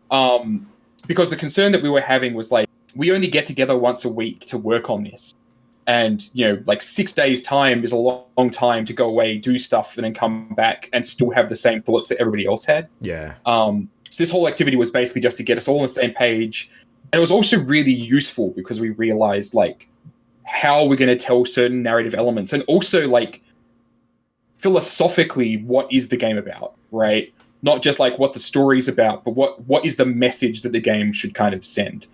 [SPEAKER 4] Because the concern that we were having was we only get together once a week to work on this. And, 6 days time is a long time to go away, do stuff, and then come back and still have the same thoughts that everybody else had.
[SPEAKER 2] Yeah.
[SPEAKER 4] So this whole activity was basically just to get us all on the same page. And it was also really useful because we realized how we're going to tell certain narrative elements, and also philosophically, what is the game about, right? Not just what the story's about, but what is the message that the game should kind of send.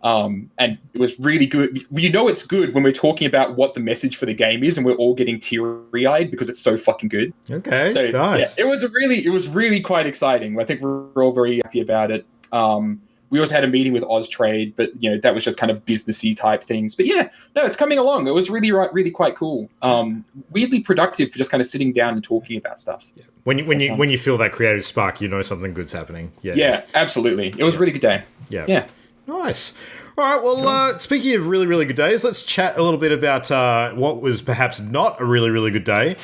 [SPEAKER 4] And it was really good. It's good when we're talking about what the message for the game is, and we're all getting teary-eyed because it's so fucking good.
[SPEAKER 2] Okay,
[SPEAKER 4] so
[SPEAKER 2] nice.
[SPEAKER 4] Yeah, it was really quite exciting. I think we're all very happy about it. We also had a meeting with Oztrade, but that was just kind of businessy type things. But yeah, no, it's coming along. It was really quite cool. Weirdly productive for just kind of sitting down and talking about stuff.
[SPEAKER 2] Yeah. When you feel that creative spark, something good's happening.
[SPEAKER 4] Yeah, absolutely. It was a really good day.
[SPEAKER 2] Yeah. Nice. All right, well, speaking of really, really good days, let's chat a little bit about what was perhaps not a really, really good day.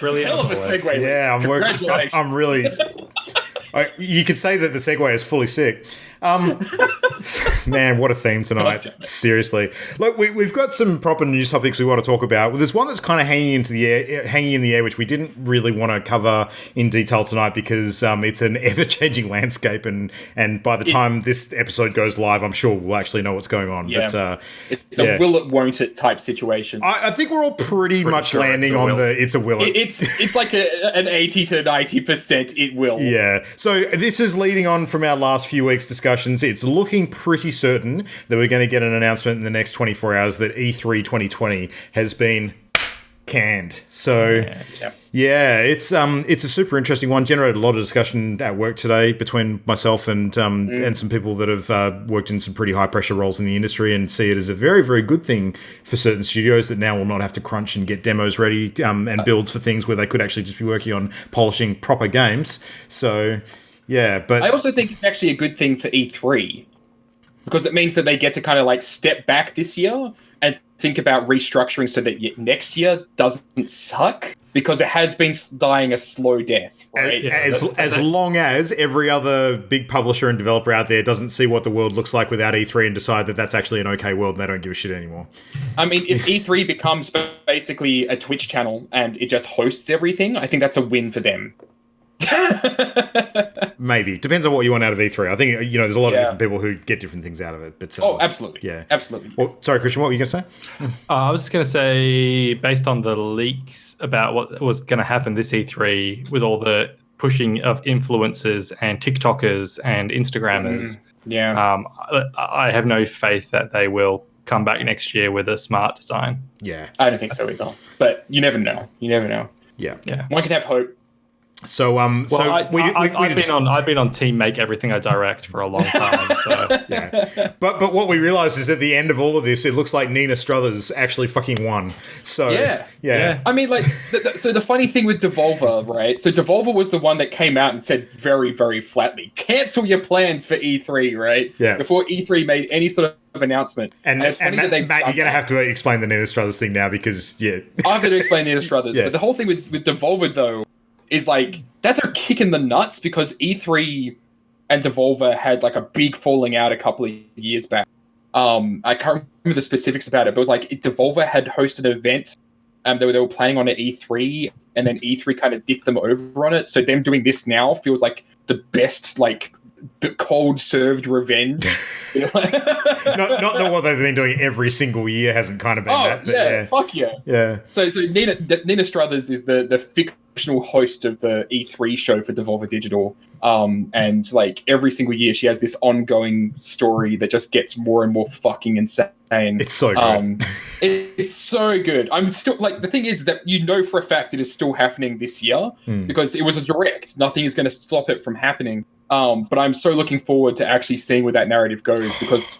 [SPEAKER 3] Brilliant.
[SPEAKER 4] Hell of a segue.
[SPEAKER 2] Yeah, I'm working. I'm really... you could say that the segue is fully sick. Man, what a theme tonight. Seriously. Look, we've got some proper news topics we want to talk about. Well, there's one that's kind of hanging in the air, which we didn't really want to cover in detail tonight because it's an ever-changing landscape, and by the time this episode goes live, I'm sure we'll actually know what's going on.
[SPEAKER 4] Yeah.
[SPEAKER 2] But
[SPEAKER 4] it's a will it, won't it type situation.
[SPEAKER 2] I think we're all pretty much sure landing on the it's a will it.
[SPEAKER 4] It's like an 80 to 90% it will.
[SPEAKER 2] Yeah. So this is leading on from our last few weeks' discussions. It's looking pretty certain that we're going to get an announcement in the next 24 hours that E3 2020 has been canned. So it's a super interesting one. Generated a lot of discussion at work today between myself and some people that have worked in some pretty high pressure roles in the industry, and see it as a very, very good thing for certain studios that now will not have to crunch and get demos ready and builds for things where they could actually just be working on polishing proper games. So Yeah, but
[SPEAKER 4] I also think it's actually a good thing for E3 because it means that they get to kind of like step back this year and think about restructuring so that next year doesn't suck because it has been dying a slow death, right?
[SPEAKER 2] As long as every other big publisher and developer out there doesn't see what the world looks like without E3 and decide that that's actually an okay world and they don't give a shit anymore.
[SPEAKER 4] I mean, if E3 becomes basically a Twitch channel and it just hosts everything, I think that's a win for them.
[SPEAKER 2] Maybe. Depends on what you want out of E3. I think, there's a lot of different people who get different things out of it. But
[SPEAKER 4] absolutely.
[SPEAKER 2] Yeah.
[SPEAKER 4] Absolutely.
[SPEAKER 2] Well, sorry, Christian, what were you going to say?
[SPEAKER 3] I was just going to say, based on the leaks about what was going to happen this E3 with all the pushing of influencers and TikTokers and Instagrammers, I have no faith that they will come back next year with a smart design.
[SPEAKER 2] Yeah.
[SPEAKER 4] I don't think so either. But you never know.
[SPEAKER 2] Yeah.
[SPEAKER 4] One can have hope.
[SPEAKER 2] So,
[SPEAKER 3] I've been on Team Make Everything I Direct for a long time. So
[SPEAKER 2] yeah, but what we realized is at the end of all of this, it looks like Nina Struthers actually fucking won. So yeah.
[SPEAKER 4] I mean, like, so the funny thing with Devolver, right? So Devolver was the one that came out and said very, very flatly, cancel your plans for E3, right?
[SPEAKER 2] Yeah.
[SPEAKER 4] Before E3 made any sort of announcement.
[SPEAKER 2] And it's funny that Matt, you're going to have to explain the Nina Struthers thing now because
[SPEAKER 4] I've got to explain Nina Struthers. But the whole thing with Devolver though is like that's a kick in the nuts because E3 and Devolver had like a big falling out a couple of years back. I can't remember the specifics about it, but it was like Devolver had hosted an event they were playing on at E3 and then E3 kind of dicked them over on it. So them doing this now feels like the best like cold served revenge.
[SPEAKER 2] not that what they've been doing every single year hasn't kind of been that. But
[SPEAKER 4] fuck yeah.
[SPEAKER 2] Yeah.
[SPEAKER 4] So Nina Struthers is the fictional host of the E3 show for Devolver Digital. And like every single year she has this ongoing story that just gets more and more fucking insane.
[SPEAKER 2] It's so good.
[SPEAKER 4] It's so good. I'm still like the thing is that for a fact it is still happening this year because it was a direct. Nothing is going to stop it from happening. But I'm so looking forward to actually seeing where that narrative goes because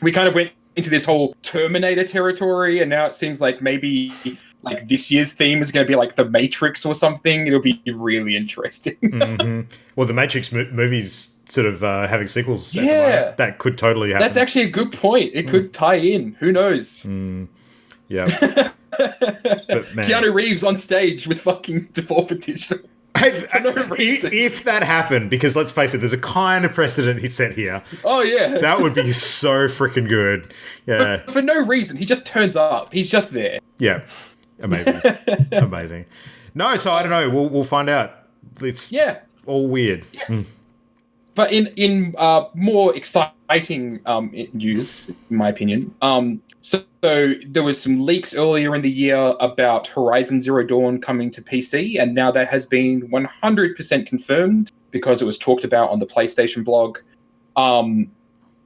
[SPEAKER 4] we kind of went into this whole Terminator territory and now it seems like maybe like this year's theme is going to be like The Matrix or something. It'll be really interesting.
[SPEAKER 2] Mm-hmm. Well, The Matrix movies sort of having sequels. Yeah. That could totally happen.
[SPEAKER 4] That's actually a good point. It could tie in. Who knows?
[SPEAKER 2] Yeah. But, man.
[SPEAKER 4] Keanu Reeves on stage with fucking Devolver Digital.
[SPEAKER 2] If that happened, because let's face it, there's a kind of precedent he set here.
[SPEAKER 4] Oh yeah,
[SPEAKER 2] that would be so freaking good. Yeah,
[SPEAKER 4] but for no reason, he just turns up. He's just there.
[SPEAKER 2] Yeah, amazing, amazing. No, so I don't know. We'll find out. It's all weird.
[SPEAKER 4] Yeah. But in more exciting news, in my opinion, so there was some leaks earlier in the year about Horizon Zero Dawn coming to PC, and now that has been 100% confirmed because it was talked about on the PlayStation blog.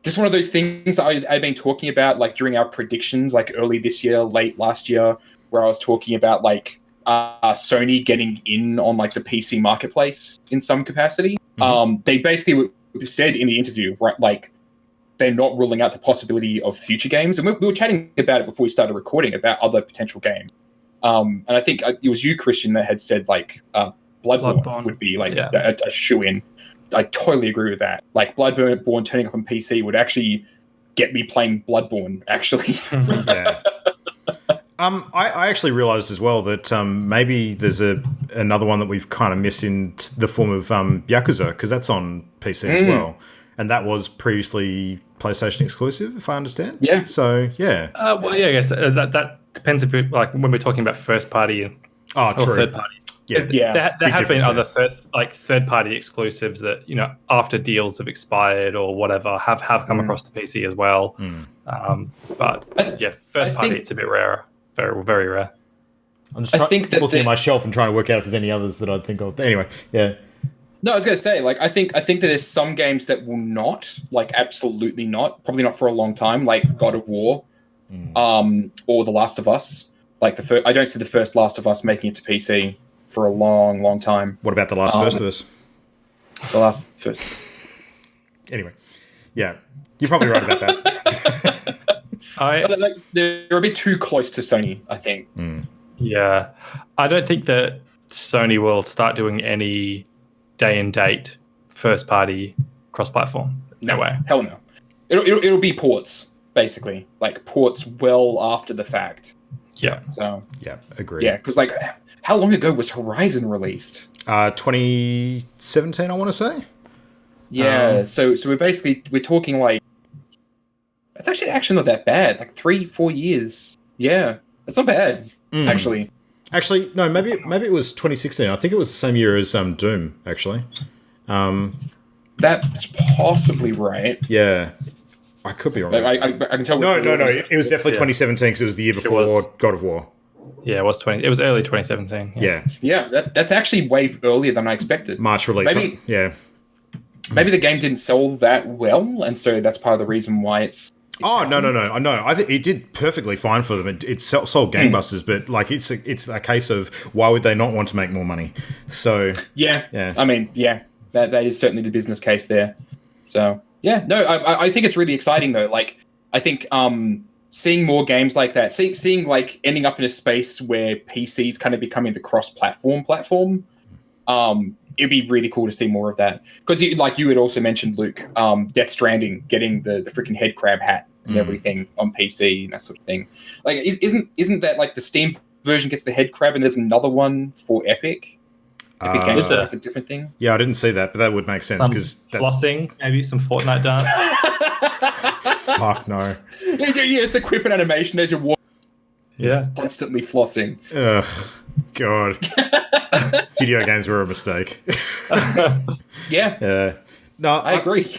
[SPEAKER 4] This is one of those things that I've been talking about, like during our predictions, like early this year, late last year, where I was talking about like Sony getting in on like the PC marketplace in some capacity. Mm-hmm. They basically said in the interview, right, like they're not ruling out the possibility of future games. And we were chatting about it before we started recording about other potential games. And I think it was you, Christian, that had said like Bloodborne would be like a shoe-in. I totally agree with that. Like Bloodborne turning up on PC would actually get me playing Bloodborne, actually.
[SPEAKER 2] Yeah. I actually realised as well that maybe there's another one that we've kind of missed in the form of Yakuza, because that's on PC as well. And that was previously PlayStation exclusive, if I understand.
[SPEAKER 4] Yeah.
[SPEAKER 2] So, yeah.
[SPEAKER 3] Well, yeah, I guess that depends if it, like when we're talking about first party or third party.
[SPEAKER 2] Yeah,
[SPEAKER 3] there have been other third party exclusives that, you know, after deals have expired or whatever have come across the PC as well. But yeah, first party it's a bit rarer, very very rare.
[SPEAKER 2] I'm just looking at my shelf and trying to work out if there's any others that I'd think of. But anyway, yeah.
[SPEAKER 4] No, I was going to say, like, I think that there's some games that will not, like, absolutely not, probably not for a long time, like God of War, or The Last of Us. Like I don't see the first Last of Us making it to PC for a long, long time.
[SPEAKER 2] What about the last First of Us?
[SPEAKER 4] The last first.
[SPEAKER 2] Anyway, yeah, you're probably right about that.
[SPEAKER 4] They're a bit too close to Sony, I think.
[SPEAKER 3] Yeah, I don't think that Sony will start doing any day and date first-party cross-platform. No way.
[SPEAKER 4] Hell no. It'll be ports, basically. Like, ports well after the fact.
[SPEAKER 3] Yeah.
[SPEAKER 4] So.
[SPEAKER 2] Yeah, agreed.
[SPEAKER 4] Yeah, because, like, how long ago was Horizon released?
[SPEAKER 2] 2017, I want to say.
[SPEAKER 4] Yeah, so we're talking, like, it's actually not that bad. Like 3-4 years. Yeah, it's not bad, actually.
[SPEAKER 2] Actually, no, maybe it was 2016. I think it was the same year as Doom, actually.
[SPEAKER 4] That's possibly right.
[SPEAKER 2] Yeah. I could be wrong.
[SPEAKER 4] I can tell.
[SPEAKER 2] No. It was definitely 2017 because it was the year before God of War.
[SPEAKER 3] Yeah, it was early 2017.
[SPEAKER 2] Yeah.
[SPEAKER 4] That's actually way earlier than I expected.
[SPEAKER 2] March release.
[SPEAKER 4] Maybe the game didn't sell that well, and so that's part of the reason why it's
[SPEAKER 2] no. I think it did perfectly fine for them. It sold gangbusters, but like it's a case of why would they not want to make more money? So
[SPEAKER 4] yeah. I mean, that is certainly the business case there. So yeah, no, I think it's really exciting though. Like I think seeing more games like that, seeing like ending up in a space where PCs kind of becoming the cross-platform. It'd be really cool to see more of that because, like you had also mentioned, Luke, Death Stranding getting the freaking head crab hat and everything on PC and that sort of thing. Like, isn't that like the Steam version gets the head crab and there's another one for Epic? Epic Games Store, it's a different thing.
[SPEAKER 2] Yeah, I didn't see that, but that would make sense because
[SPEAKER 3] flossing, maybe some Fortnite dance.
[SPEAKER 2] Fuck no.
[SPEAKER 4] Yeah, it's a quip and animation as you're walking.
[SPEAKER 3] Yeah,
[SPEAKER 4] constantly flossing.
[SPEAKER 2] Ugh, God. Video games were a mistake.
[SPEAKER 4] Yeah.
[SPEAKER 2] No,
[SPEAKER 4] I agree.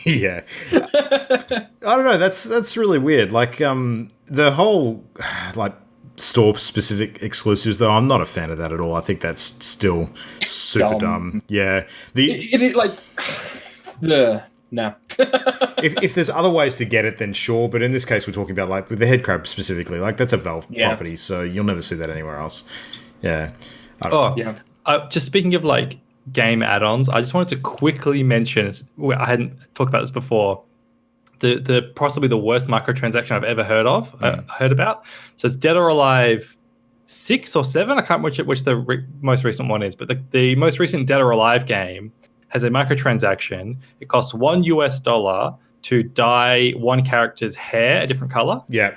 [SPEAKER 2] Yeah. I don't know. That's really weird. Like the whole like store specific exclusives though. I'm not a fan of that at all. I think that's still super dumb. Yeah.
[SPEAKER 4] It like no.
[SPEAKER 2] if there's other ways to get it, then sure. But in this case, we're talking about like with the head crab specifically. Like that's a Valve property, so you'll never see that anywhere else. Yeah.
[SPEAKER 3] Just speaking of like game add-ons, I just wanted to quickly mention. I hadn't talked about this before. The possibly the worst microtransaction I've ever heard about. So it's Dead or Alive 6 or 7. I can't remember which the most recent one is, but the most recent Dead or Alive game has a microtransaction. It costs $1 to dye one character's hair a different color.
[SPEAKER 2] Yeah.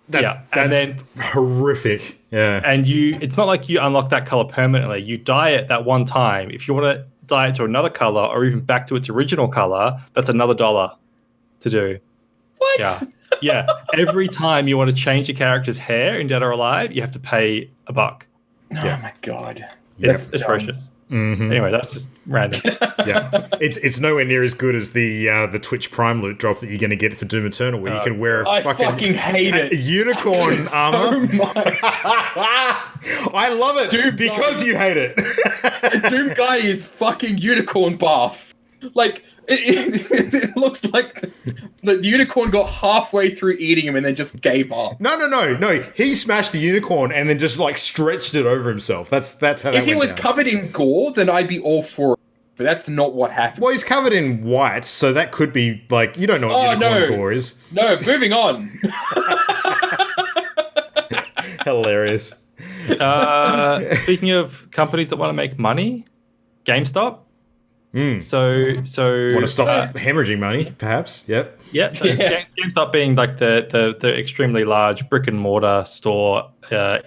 [SPEAKER 2] That's horrific. Yeah.
[SPEAKER 3] And it's not like you unlock that color permanently. You dye it that one time. If you want to dye it to another color or even back to its original color, that's another $1 to do.
[SPEAKER 4] What?
[SPEAKER 3] Yeah. Every time you want to change your character's hair in Dead or Alive, you have to pay $1.
[SPEAKER 4] Oh my God.
[SPEAKER 3] It's atrocious. Mm-hmm. Anyway, that's just random.
[SPEAKER 2] Yeah, it's nowhere near as good as the Twitch Prime loot drop that you're going to get for Doom Eternal, where you can wear
[SPEAKER 4] I fucking hate it.
[SPEAKER 2] Unicorn armor.
[SPEAKER 4] So much.
[SPEAKER 2] I love it
[SPEAKER 4] Doom
[SPEAKER 2] because you hate it.
[SPEAKER 4] The Doom guy is fucking unicorn buff. Like it looks like the unicorn got halfway through eating him and then just gave up.
[SPEAKER 2] No. He smashed the unicorn and then just like stretched it over himself. That's how that went
[SPEAKER 4] If he was
[SPEAKER 2] down.
[SPEAKER 4] covered in gore, then I'd be all for it. But that's not what happened.
[SPEAKER 2] Well, he's covered in white, so that could be like you don't know what unicorn gore is.
[SPEAKER 4] No, moving on.
[SPEAKER 2] Hilarious.
[SPEAKER 3] Speaking of companies that want to make money, GameStop. So
[SPEAKER 2] want to stop hemorrhaging money, perhaps? Yep.
[SPEAKER 3] Yeah. So GameStop being like the extremely large brick and mortar store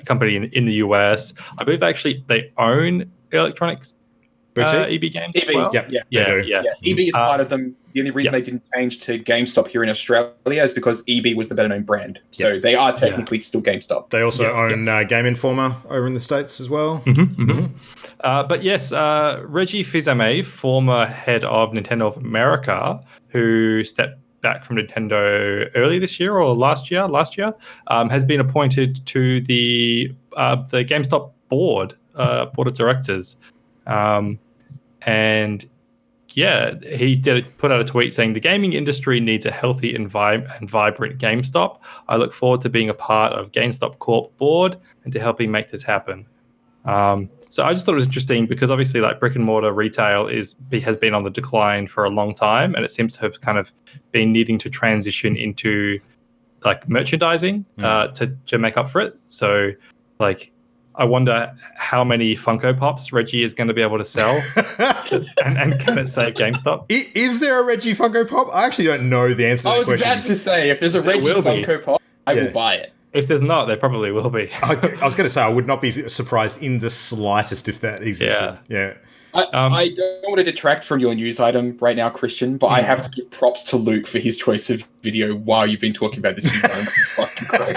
[SPEAKER 3] company in the US. I believe they own electronics EB Games.
[SPEAKER 4] EB,
[SPEAKER 3] as well.
[SPEAKER 4] Yeah. EB is part of them. The only reason they didn't change to GameStop here in Australia is because EB was the better known brand. So they are technically still GameStop.
[SPEAKER 2] They also own Game Informer over in the States as well.
[SPEAKER 3] But yes, Reggie Fils-Aimé, former head of Nintendo of America, who stepped back from Nintendo early this year or last year, has been appointed to the GameStop board of directors. And yeah, he put out a tweet saying the gaming industry needs a healthy and vibrant GameStop. I look forward to being a part of GameStop Corp board and to helping make this happen. So I just thought it was interesting because obviously like brick and mortar retail has been on the decline for a long time, and it seems to have kind of been needing to transition into like merchandising to make up for it. So like I wonder how many Funko Pops Reggie is going to be able to sell, and can it save GameStop?
[SPEAKER 2] Is there a Reggie Funko Pop? I actually don't know the answer to that question.
[SPEAKER 4] I was about to say, if there's a Reggie Funko Pop, I will buy it.
[SPEAKER 3] If there's not, there probably will be.
[SPEAKER 2] I was going to say, I would not be surprised in the slightest if that existed. Yeah.
[SPEAKER 4] I don't want to detract from your news item right now, Christian, but I have to give props to Luke for his choice of video while you've been talking about this. It's fucking great.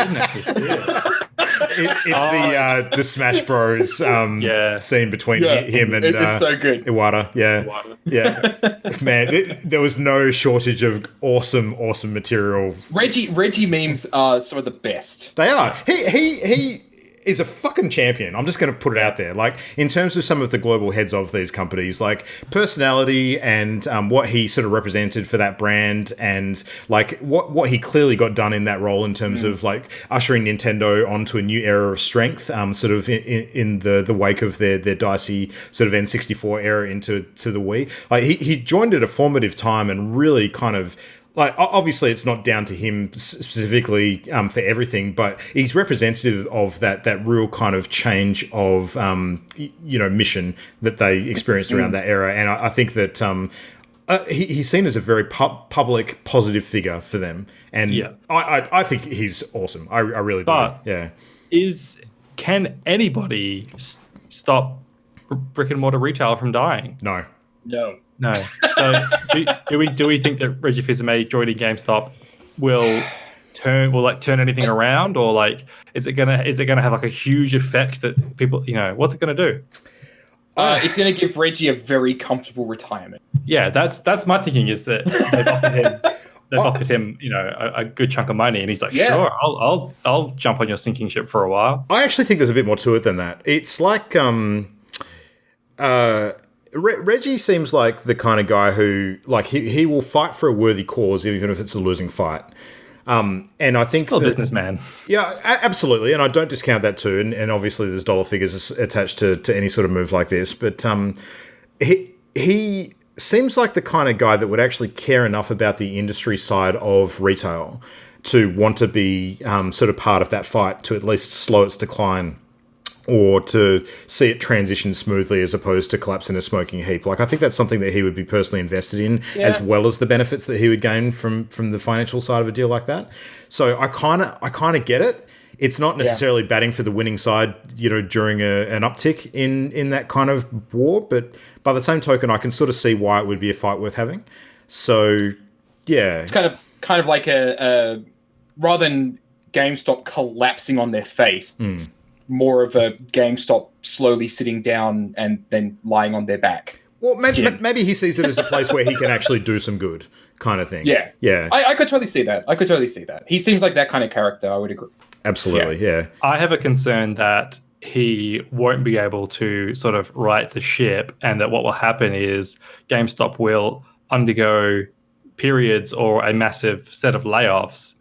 [SPEAKER 2] It's the Smash Bros. Scene between him and
[SPEAKER 4] it's so good.
[SPEAKER 2] Iwata. Yeah. Man, there was no shortage of awesome material.
[SPEAKER 4] Reggie memes are some of the best.
[SPEAKER 2] They are. He is a fucking champion. I'm just going to put it out there. Like, in terms of some of the global heads of these companies, like personality and what he sort of represented for that brand, and like what he clearly got done in that role in terms of like ushering Nintendo onto a new era of strength, sort of in the wake of their dicey sort of N64 era into the Wii. Like he joined at a formative time and really kind of, like, obviously it's not down to him specifically for everything, but he's representative of that real kind of change of mission that they experienced around that era. And I think that he's seen as a very public, positive figure for them. And I think he's awesome. I really do.
[SPEAKER 3] But
[SPEAKER 2] yeah.
[SPEAKER 3] Can anybody stop brick and mortar retail from dying?
[SPEAKER 2] No.
[SPEAKER 3] So do we think that Reggie Fils-Aimé joining GameStop will turn anything around, or like is it gonna have like a huge effect that people, what's it gonna do?
[SPEAKER 4] It's gonna give Reggie a very comfortable retirement.
[SPEAKER 3] Yeah, that's my thinking, is that they've offered him a good chunk of money, and he's like, sure, I'll jump on your sinking ship for a while.
[SPEAKER 2] I actually think there's a bit more to it than that. It's like Reggie seems like the kind of guy who, like, he will fight for a worthy cause even if it's a losing fight. And I think
[SPEAKER 3] still a businessman.
[SPEAKER 2] Yeah, absolutely, and I don't discount that too. And obviously, there's dollar figures attached to any sort of move like this. But he seems like the kind of guy that would actually care enough about the industry side of retail to want to be sort of part of that fight to at least slow its decline, or to see it transition smoothly as opposed to collapse in a smoking heap. Like, I think that's something that he would be personally invested in, as well as the benefits that he would gain from the financial side of a deal like that. So I kind of get it. It's not necessarily batting for the winning side, during an uptick in that kind of war, but by the same token, I can sort of see why it would be a fight worth having. So, yeah.
[SPEAKER 4] It's kind of like a rather than GameStop collapsing on their face, more of a GameStop slowly sitting down and then lying on their back.
[SPEAKER 2] Well, maybe he sees it as a place where he can actually do some good, kind of thing. Yeah.
[SPEAKER 4] I could totally see that. He seems like that kind of character. I would agree.
[SPEAKER 2] Absolutely, yeah.
[SPEAKER 3] I have a concern that he won't be able to sort of right the ship, and that what will happen is GameStop will undergo periods or a massive set of layoffs,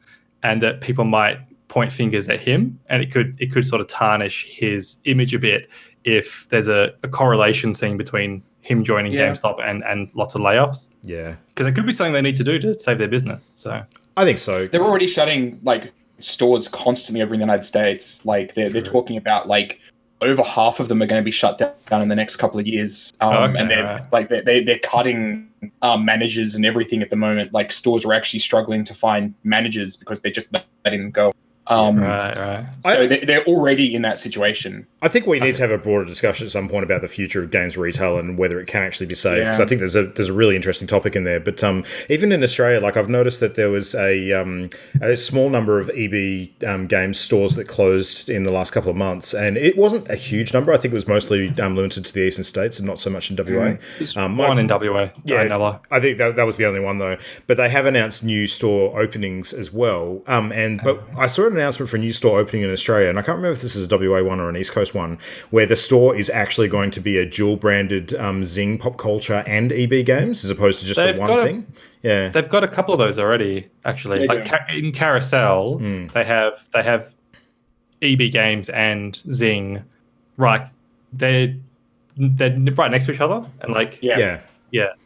[SPEAKER 3] and that people might point fingers at him, and it could sort of tarnish his image a bit if there's a correlation seen between him joining GameStop and lots of layoffs.
[SPEAKER 2] Yeah.
[SPEAKER 3] Because it could be something they need to do to save their business. So
[SPEAKER 2] I think so.
[SPEAKER 4] They're already shutting like stores constantly over in the United States. Like they're talking about like over half of them are going to be shut down in the next couple of years. And they're cutting managers and everything at the moment. Like stores are actually struggling to find managers because they're just letting them go.
[SPEAKER 3] Right.
[SPEAKER 4] So they're already in that situation.
[SPEAKER 2] I think we need to have a broader discussion at some point about the future of games retail and whether it can actually be saved. Because I think there's a really interesting topic in there. But even in Australia, like I've noticed that there was a small number of EB games stores that closed in the last couple of months, and it wasn't a huge number. I think it was mostly limited to the eastern states and not so much in WA.
[SPEAKER 3] One in WA.
[SPEAKER 2] Yeah, I think that was the only one though. But they have announced new store openings as well. But I saw an announcement for a new store opening in Australia, and I can't remember if this is a WA one or an East Coast one, where the store is actually going to be a dual branded Zing Pop Culture and EB Games as opposed to just the one thing. Yeah,
[SPEAKER 3] they've got a couple of those already. Actually, in Carousel, they have EB Games and Zing, right? They're right next to each other, and like
[SPEAKER 2] that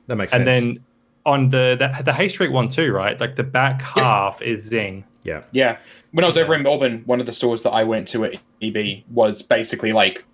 [SPEAKER 2] makes sense.
[SPEAKER 3] And then on the Hay Street one too, right? Like the back half is Zing.
[SPEAKER 2] Yeah.
[SPEAKER 4] Yeah. When I was over in Melbourne, one of the stores that I went to at EB was basically like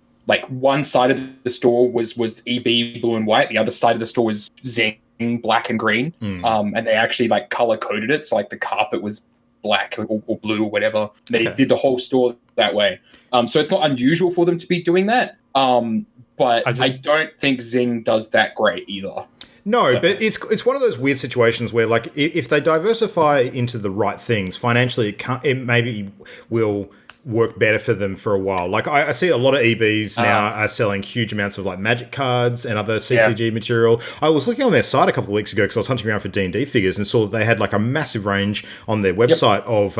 [SPEAKER 4] one side of the store was EB blue and white, the other side of the store was Zing black and green. And they actually like color coded it, so like the carpet was black or blue or whatever. They did the whole store that way. So it's not unusual for them to be doing that. But I don't think Zing does that great either.
[SPEAKER 2] No, but it's one of those weird situations where, like, if they diversify into the right things financially, it maybe will work better for them for a while. Like, I see a lot of EBs now are selling huge amounts of like Magic cards and other CCG material. I was looking on their site a couple of weeks ago because I was hunting around for D&D figures and saw that they had like a massive range on their website of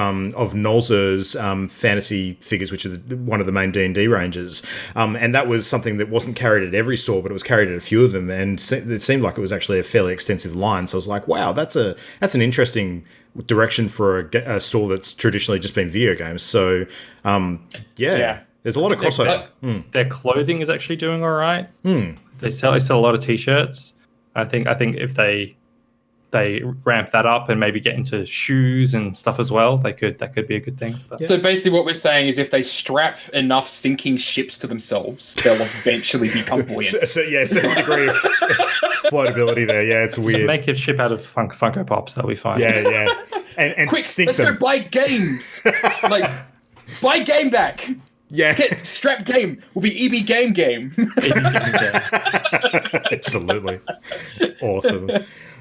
[SPEAKER 2] Nolzur's fantasy figures, which are one of the main D&D ranges. And that was something that wasn't carried at every store, but it was carried at a few of them, and it seemed like it was actually a fairly extensive line. So I was like, wow, that's an interesting direction for a store that's traditionally just been video games. So there's a lot of crossover.
[SPEAKER 3] Their clothing is actually doing all right. They sell a lot of t-shirts. I think if they ramp that up and maybe get into shoes and stuff as well, that could be a good thing. But.
[SPEAKER 4] So basically what we're saying is if they strap enough sinking ships to themselves, they'll eventually become buoyant.
[SPEAKER 2] Certain degree of floatability there. Yeah, it's weird.
[SPEAKER 3] Just make a ship out of Funko Pops, that'll be fine.
[SPEAKER 2] Yeah. And
[SPEAKER 4] quick,
[SPEAKER 2] sink
[SPEAKER 4] let's
[SPEAKER 2] them.
[SPEAKER 4] go buy games. Like, buy game back.
[SPEAKER 2] Yeah.
[SPEAKER 4] Get strap game will be EB game.
[SPEAKER 2] Absolutely. Awesome.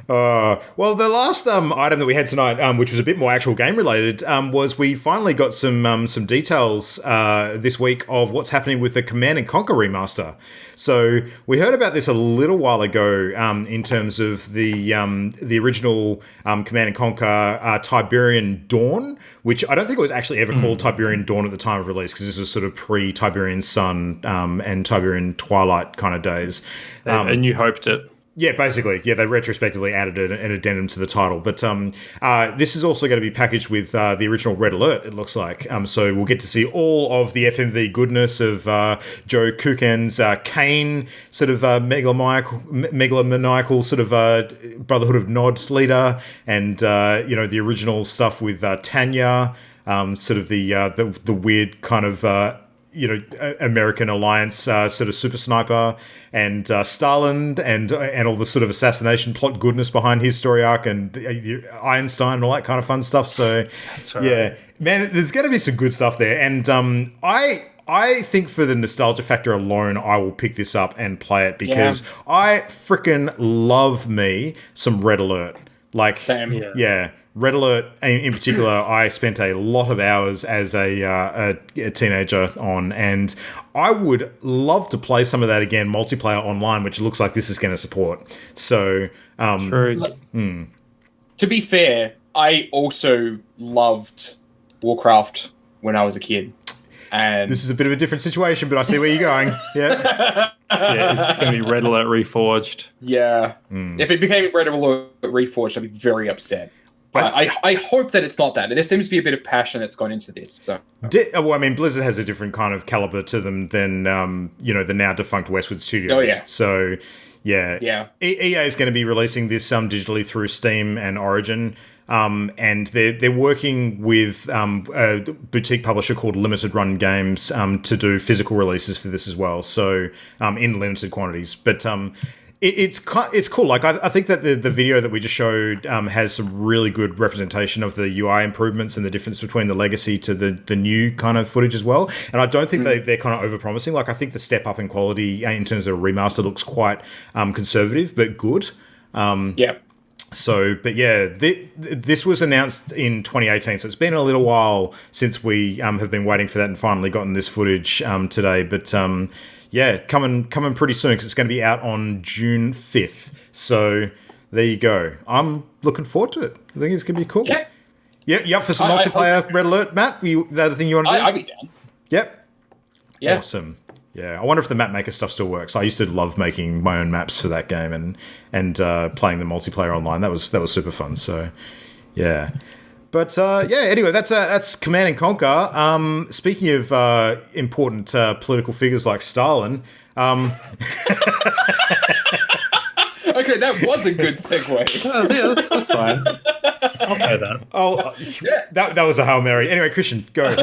[SPEAKER 2] Well, the last item that we had tonight, which was a bit more actual game related, was we finally got some details this week of what's happening with the Command Conquer Remaster. So we heard about this a little while ago in terms of the original Command Conquer Tiberian Dawn, which I don't think it was actually ever called Tiberian Dawn at the time of release, because this was sort of pre-Tiberian Sun and Tiberian Twilight kind of days.
[SPEAKER 3] And you hoped it.
[SPEAKER 2] Yeah, basically. Yeah, they retrospectively added an addendum to the title. But this is also going to be packaged with the original Red Alert, it looks like. So we'll get to see all of the FMV goodness of Joe Kukan's Kane, sort of megalomaniacal sort of Brotherhood of Nod leader, and, the original stuff with Tanya, sort of the weird kind of... American Alliance sort of super sniper, and Stalin, and all the sort of assassination plot goodness behind his story arc, and Einstein and all that kind of fun stuff. So,
[SPEAKER 3] that's right.
[SPEAKER 2] Yeah, man, there's going to be some good stuff there. And I think for the nostalgia factor alone, I will pick this up and play it, because I freaking love me some Red Alert. Like,
[SPEAKER 4] same.
[SPEAKER 2] Yeah. Red Alert, in particular, I spent a lot of hours as a teenager on, and I would love to play some of that again, multiplayer online, which looks like this is going to support. So,
[SPEAKER 3] True.
[SPEAKER 4] To be fair, I also loved Warcraft when I was a kid. And
[SPEAKER 2] this is a bit of a different situation, but I see where you're going. Yeah.
[SPEAKER 3] Yeah, it's going to be Red Alert Reforged.
[SPEAKER 4] Yeah. If it became Red Alert Reforged, I'd be very upset. But I hope that it's not that. There seems to be a bit of passion that's gone into this. So,
[SPEAKER 2] Blizzard has a different kind of caliber to them than the now defunct Westwood Studios.
[SPEAKER 4] Oh yeah.
[SPEAKER 2] So, yeah. EA is going to be releasing this digitally through Steam and Origin, and they're working with a boutique publisher called Limited Run Games to do physical releases for this as well. So, in limited quantities, but. It's cool. Like, I think that the video that we just showed has some really good representation of the UI improvements and the difference between the legacy to the new kind of footage as well. And I don't think they're kind of overpromising. Like, I think the step up in quality in terms of remaster looks quite conservative but good.
[SPEAKER 4] Yeah.
[SPEAKER 2] So, but yeah, this was announced in 2018, so it's been a little while since we have been waiting for that and finally gotten this footage today. But yeah, coming pretty soon, because it's going to be out on June 5th. So there you go. I'm looking forward to it. I think it's going to be cool. Yeah. You up for some multiplayer Red Alert, Matt? That the thing you want to do?
[SPEAKER 4] I'd be down.
[SPEAKER 2] Yep.
[SPEAKER 4] Yeah.
[SPEAKER 2] Awesome. Yeah, I wonder if the map maker stuff still works. I used to love making my own maps for that game and playing the multiplayer online. That was super fun. So, yeah. But anyway, that's Command and Conquer. Speaking of important political figures like Stalin,
[SPEAKER 4] Okay, that was a good segue.
[SPEAKER 3] Yeah, that's fine. I'll pay that.
[SPEAKER 2] Oh, that was a Hail Mary. Anyway, Christian, go.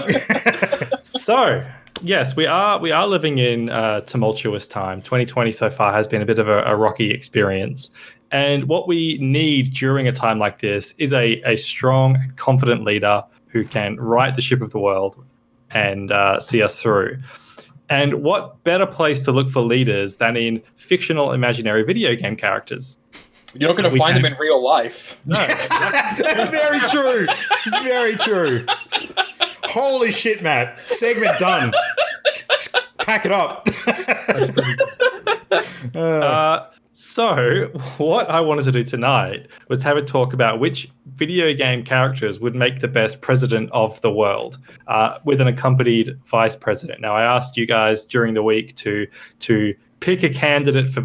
[SPEAKER 3] So, yes, we are living in tumultuous time. 2020 so far has been a bit of a rocky experience. And what we need during a time like this is a strong, confident leader who can right the ship of the world and see us through. And what better place to look for leaders than in fictional imaginary video game characters?
[SPEAKER 4] You're not going to find them in real life.
[SPEAKER 3] No.
[SPEAKER 2] Very true. Very true. Holy shit, Matt. Segment done. Pack it up.
[SPEAKER 3] So what I wanted to do tonight was have a talk about which video game characters would make the best president of the world, with an accompanied vice president. Now, I asked you guys during the week to pick a candidate for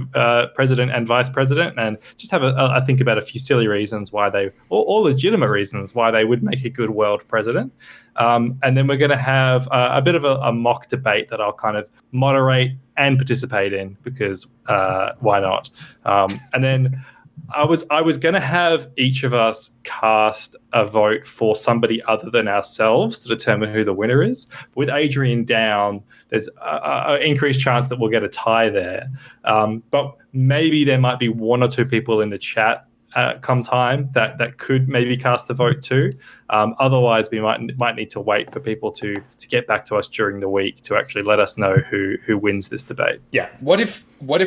[SPEAKER 3] president and vice president, and just have a think about a few silly reasons why they, or legitimate reasons why they would make a good world president. And then we're going to have a bit of a mock debate that I'll kind of moderate and participate in, because why not? And then I was going to have each of us cast a vote for somebody other than ourselves to determine who the winner is. With Adrian down, there's an increased chance that we'll get a tie there. But maybe there might be one or two people in the chat come time that could maybe cast a vote too. Otherwise, we might need to wait for people to get back to us during the week to actually let us know who wins this debate.
[SPEAKER 2] Yeah.
[SPEAKER 4] What if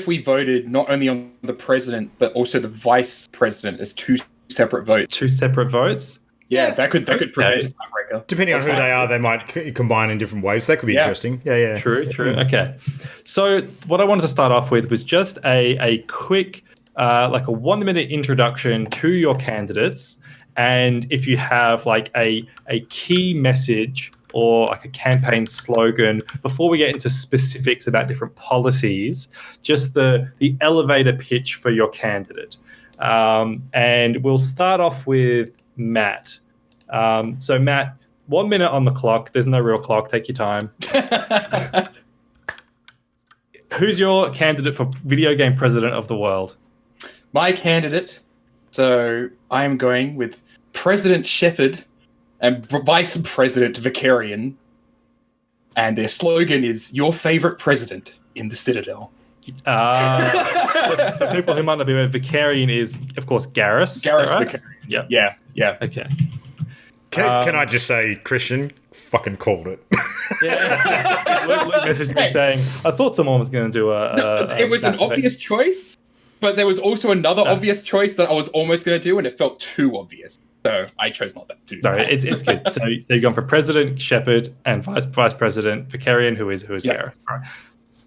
[SPEAKER 4] we voted not only on the president but also the vice president as two separate votes?
[SPEAKER 3] Two separate votes?
[SPEAKER 4] Yeah, that could prevent a tiebreaker.
[SPEAKER 2] Depending on who they are, they might combine in different ways. That could be interesting. Yeah.
[SPEAKER 3] True. Okay. So what I wanted to start off with was just a quick, like a 1 minute introduction to your candidates. And if you have like a key message or like a campaign slogan, before we get into specifics about different policies, just the elevator pitch for your candidate. And we'll start off with Matt. So Matt, 1 minute on the clock. There's no real clock. Take your time. Who's your candidate for video game president of the world?
[SPEAKER 4] My candidate. So I'm going with President Shepard and Vice President Vicarian. And their slogan is "Your favorite president in the Citadel."
[SPEAKER 3] For people who might not be aware, Vicarian is, of course, Garrus.
[SPEAKER 4] Garrus
[SPEAKER 3] right?
[SPEAKER 4] Vicarian.
[SPEAKER 3] Yeah.
[SPEAKER 4] Okay.
[SPEAKER 2] Can I just say, Christian fucking called it.
[SPEAKER 3] Yeah. Luke messaged me saying, I thought someone was going to do
[SPEAKER 4] it was an obvious choice, but there was also another obvious choice that I was almost going to do, and it felt too obvious. So I chose not to do that.
[SPEAKER 3] No, it's good. So you're going for President Shepard and Vice President Vicarian, who is Garrus. Right.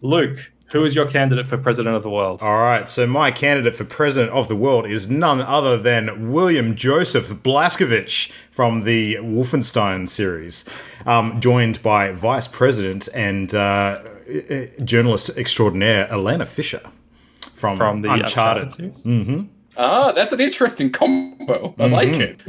[SPEAKER 3] Luke, who is your candidate for president of the world?
[SPEAKER 2] All right, so my candidate for president of the world is none other than William Joseph Blazkowicz from the Wolfenstein series, joined by vice president and journalist extraordinaire Elena Fisher from the Uncharted
[SPEAKER 3] series.
[SPEAKER 2] Mm-hmm.
[SPEAKER 4] Ah, that's an interesting combo. I like it.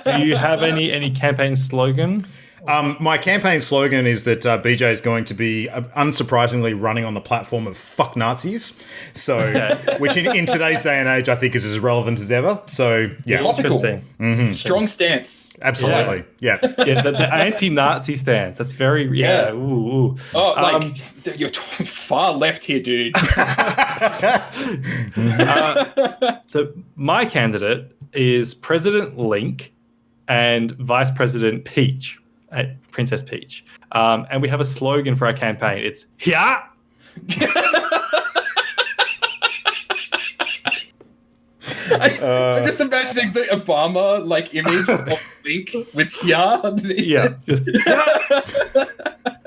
[SPEAKER 3] Do you have any campaign slogan?
[SPEAKER 2] My campaign slogan is that BJ is going to be, unsurprisingly, running on the platform of fuck Nazis. So, which in today's day and age, I think is as relevant as ever. So, yeah.
[SPEAKER 3] Interesting.
[SPEAKER 2] Mm-hmm.
[SPEAKER 4] Strong stance.
[SPEAKER 2] Absolutely. Yeah.
[SPEAKER 3] The anti-Nazi stance. That's very, ooh.
[SPEAKER 4] Oh, you're far left here, dude.
[SPEAKER 3] So my candidate is President Link and Vice President Peach, Princess Peach. And we have a slogan for our campaign. It's "Hia."
[SPEAKER 4] I'm just imagining the Obama image of Link with "Hia" underneath.
[SPEAKER 3] Yeah.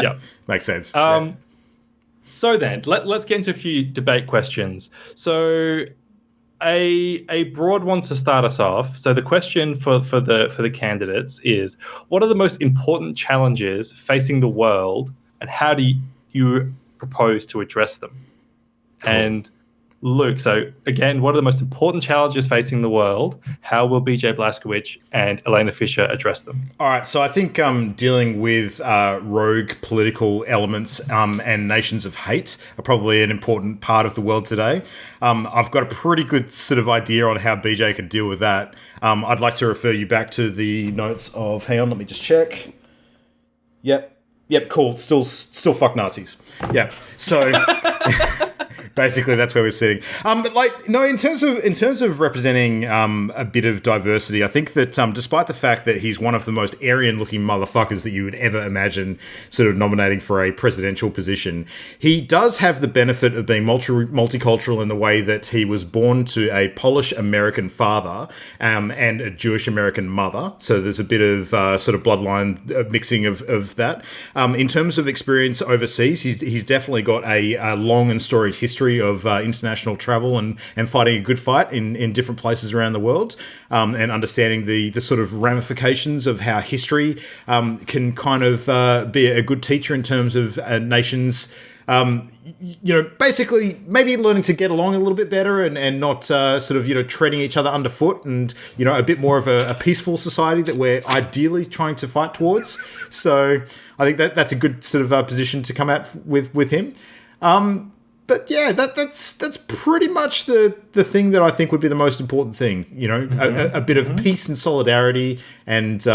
[SPEAKER 3] Yeah.
[SPEAKER 2] Makes sense.
[SPEAKER 3] So then, let's get into a few debate questions. So, a broad one to start us off. So the question for the candidates is: what are the most important challenges facing the world, and how do you propose to address them?
[SPEAKER 2] Cool.
[SPEAKER 3] And Luke, so again, what are the most important challenges facing the world? How will BJ Blazkowicz and Elena Fisher address them?
[SPEAKER 2] All right, so I think dealing with rogue political elements and nations of hate are probably an important part of the world today. I've got a pretty good sort of idea on how BJ can deal with that. I'd like to refer you back to the notes of... Hang on, let me just check. Yep, cool. Still fuck Nazis. Yeah, so... Basically, that's where we're sitting. But in terms of representing a bit of diversity, I think that despite the fact that he's one of the most Aryan-looking motherfuckers that you would ever imagine sort of nominating for a presidential position, he does have the benefit of being multicultural in the way that he was born to a Polish-American father and a Jewish-American mother. So there's a bit of sort of bloodline mixing of that. In terms of experience overseas, he's definitely got a long and storied history of international travel and fighting a good fight in different places around the world, and understanding the sort of ramifications of how history can kind of be a good teacher in terms of nations. Basically maybe learning to get along a little bit better and not sort of, treading each other underfoot, and, a bit more of a peaceful society that we're ideally trying to fight towards. So I think that's a good sort of position to come at with him. But yeah, that's pretty much the thing that I think would be the most important thing. A bit of peace and solidarity and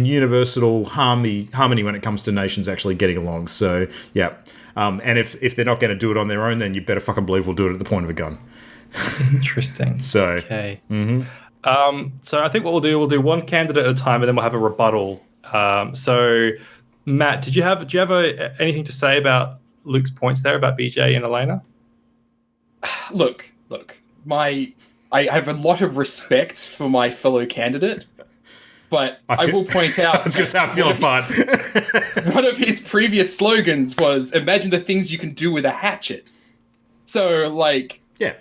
[SPEAKER 2] universal harmony when it comes to nations actually getting along. So yeah, and if they're not going to do it on their own, then you better fucking believe we'll do it at the point of a gun.
[SPEAKER 3] Interesting.
[SPEAKER 2] So
[SPEAKER 3] okay. So I think what we'll do one candidate at a time, and then we'll have a rebuttal. So Matt, do you have anything to say about Luke's points there about BJ and Elena?
[SPEAKER 4] Look. I have a lot of respect for my fellow candidate, but I will point out...
[SPEAKER 2] I was going to say, I feel apart.
[SPEAKER 4] One of his previous slogans was, imagine the things you can do with a hatchet. So,
[SPEAKER 2] yeah.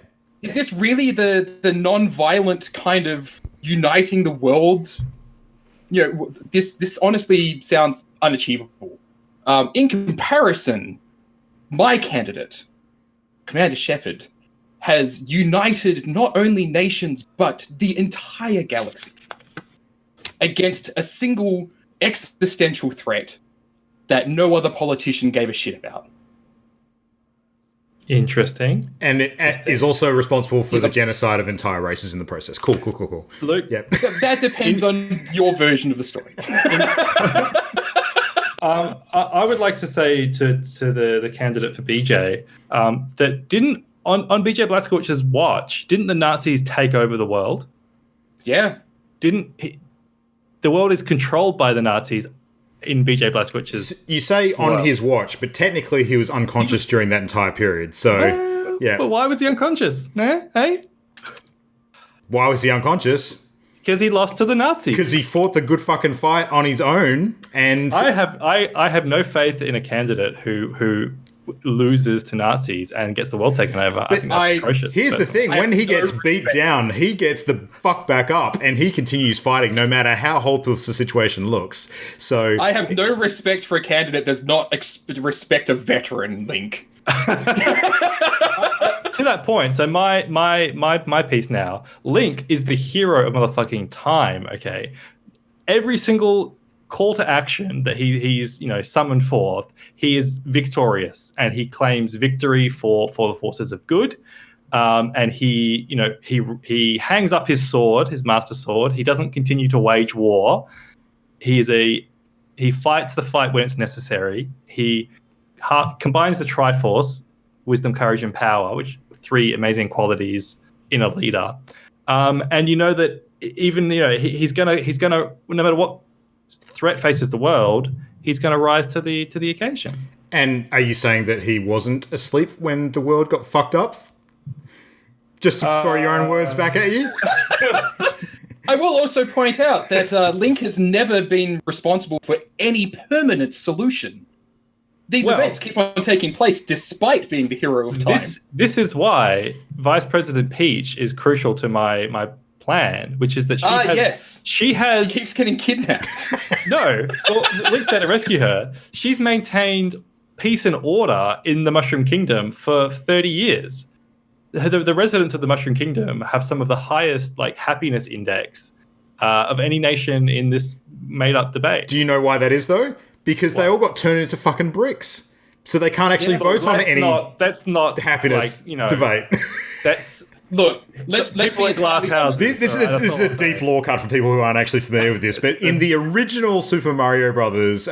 [SPEAKER 4] Is this really the non-violent kind of uniting the world? This honestly sounds unachievable. In comparison... my candidate, Commander Shepard, has united not only nations, but the entire galaxy against a single existential threat that no other politician gave a shit about.
[SPEAKER 3] Interesting.
[SPEAKER 2] And it is also responsible for the genocide of entire races in the process. Cool.
[SPEAKER 3] Luke?
[SPEAKER 2] Yep.
[SPEAKER 4] That depends on your version of the story.
[SPEAKER 3] I would like to say to the candidate for BJ that didn't on BJ Blazkowicz's watch, didn't the Nazis take over the world?
[SPEAKER 4] Yeah.
[SPEAKER 3] The world is controlled by the Nazis in BJ Blazkowicz's.
[SPEAKER 2] You say on his watch, but technically he was unconscious during that entire period. So yeah.
[SPEAKER 3] But why was he unconscious? Hey?
[SPEAKER 2] Why was he unconscious?
[SPEAKER 3] Because he lost to the Nazis.
[SPEAKER 2] Because he fought the good fucking fight on his own, and
[SPEAKER 3] I have no faith in a candidate who loses to Nazis and gets the world taken over. I think that's atrocious.
[SPEAKER 2] Here's the thing: when he gets beat down, he gets the fuck back up, and he continues fighting no matter how hopeless the situation looks. So
[SPEAKER 4] I have no respect for a candidate that does not respect a veteran, Link.
[SPEAKER 3] To that point, so my piece now, Link is the hero of motherfucking time, okay? Every single call to action that he's summoned forth, he is victorious, and he claims victory for the forces of good. And he hangs up his sword, his master sword. He doesn't continue to wage war. He fights the fight when it's necessary. He combines the Triforce, wisdom, courage, and power, which 3 amazing qualities in a leader. And you know that even he's gonna no matter what threat faces the world, he's gonna rise to the occasion.
[SPEAKER 2] And are you saying that he wasn't asleep when the world got fucked up? Just to throw your own words back at you.
[SPEAKER 4] I will also point out that Link has never been responsible for any permanent solution. These events keep on taking place despite being the hero of time.
[SPEAKER 3] This is why Vice President Peach is crucial to my plan, which is that she
[SPEAKER 4] keeps getting kidnapped.
[SPEAKER 3] No, Link's there to rescue her. She's maintained peace and order in the Mushroom Kingdom for 30 years. the residents of the Mushroom Kingdom have some of the highest like happiness index of any nation in this made-up debate.
[SPEAKER 2] Do you know why that is, though? Because they all got turned into fucking bricks. So they can't actually vote on any
[SPEAKER 3] that's not
[SPEAKER 2] happiness
[SPEAKER 3] like,
[SPEAKER 2] debate.
[SPEAKER 3] That's
[SPEAKER 4] Look, let's be
[SPEAKER 3] glass houses.
[SPEAKER 2] This is a deep lore cut for people who aren't actually familiar with this. But in the original Super Mario Brothers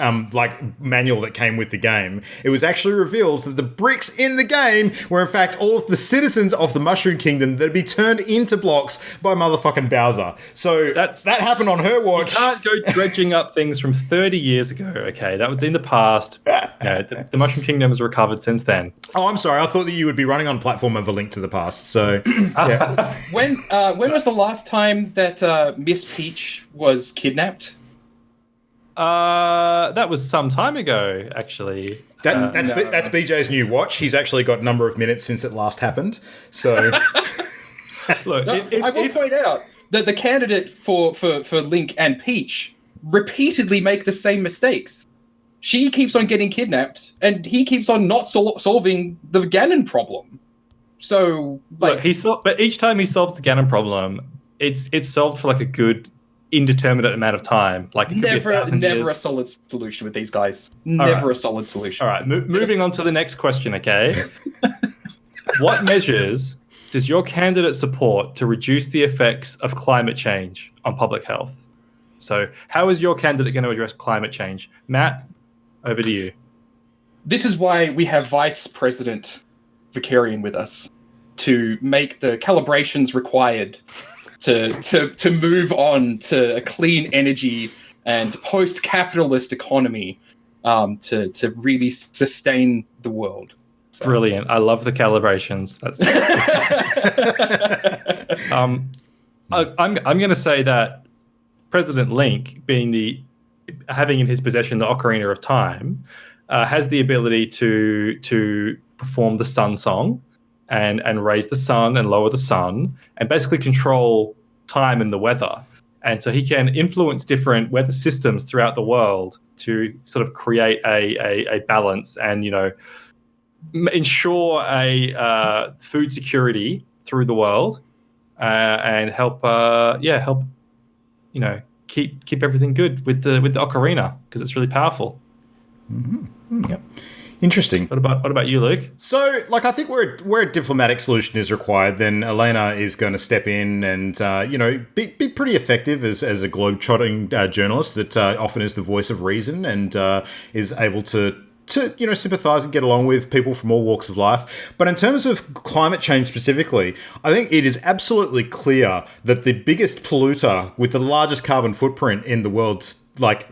[SPEAKER 2] manual that came with the game, it was actually revealed that the bricks in the game were in fact all of the citizens of the Mushroom Kingdom that'd be turned into blocks by motherfucking Bowser. So that happened on her watch.
[SPEAKER 3] You can't go dredging up things from 30 years ago. Okay, that was in the past. The Mushroom Kingdom has recovered since then.
[SPEAKER 2] Oh, I'm sorry. I thought that you would be running on a platform of A Link to the Past. So. Yeah.
[SPEAKER 4] When was the last time that Miss Peach was kidnapped?
[SPEAKER 3] That was some time ago, actually.
[SPEAKER 2] That's BJ's new watch. He's actually got a number of minutes since it last happened. So,
[SPEAKER 3] look,
[SPEAKER 4] I will point out that the candidate for Link and Peach repeatedly make the same mistakes. She keeps on getting kidnapped, and he keeps on not solving the Ganon problem. So, like,
[SPEAKER 3] but each time he solves the Ganon problem, it's solved for like a good indeterminate amount of time. Like
[SPEAKER 4] never a solid solution with these guys. Never a solid solution.
[SPEAKER 3] All right, moving on to the next question. Okay, what measures does your candidate support to reduce the effects of climate change on public health? So, how is your candidate going to address climate change? Matt, over to you.
[SPEAKER 4] This is why we have Vice President Vicarian with us to make the calibrations required to move on to a clean energy and post-capitalist economy to really sustain the world. So.
[SPEAKER 3] Brilliant. I love the calibrations. That's I'm going to say that President Link, having in his possession the Ocarina of Time, has the ability to perform the sun song and raise the sun and lower the sun and basically control time and the weather. And so he can influence different weather systems throughout the world to sort of create a balance and, ensure a food security through the world and help keep everything good with the Ocarina, because it's really powerful.
[SPEAKER 2] Mm-hmm.
[SPEAKER 3] Yep.
[SPEAKER 2] Interesting.
[SPEAKER 3] What about you, Luke?
[SPEAKER 2] So, I think where a diplomatic solution is required, then Elena is going to step in and, be pretty effective as a globe-trotting journalist that often is the voice of reason and is able to sympathise and get along with people from all walks of life. But in terms of climate change specifically, I think it is absolutely clear that the biggest polluter with the largest carbon footprint in the world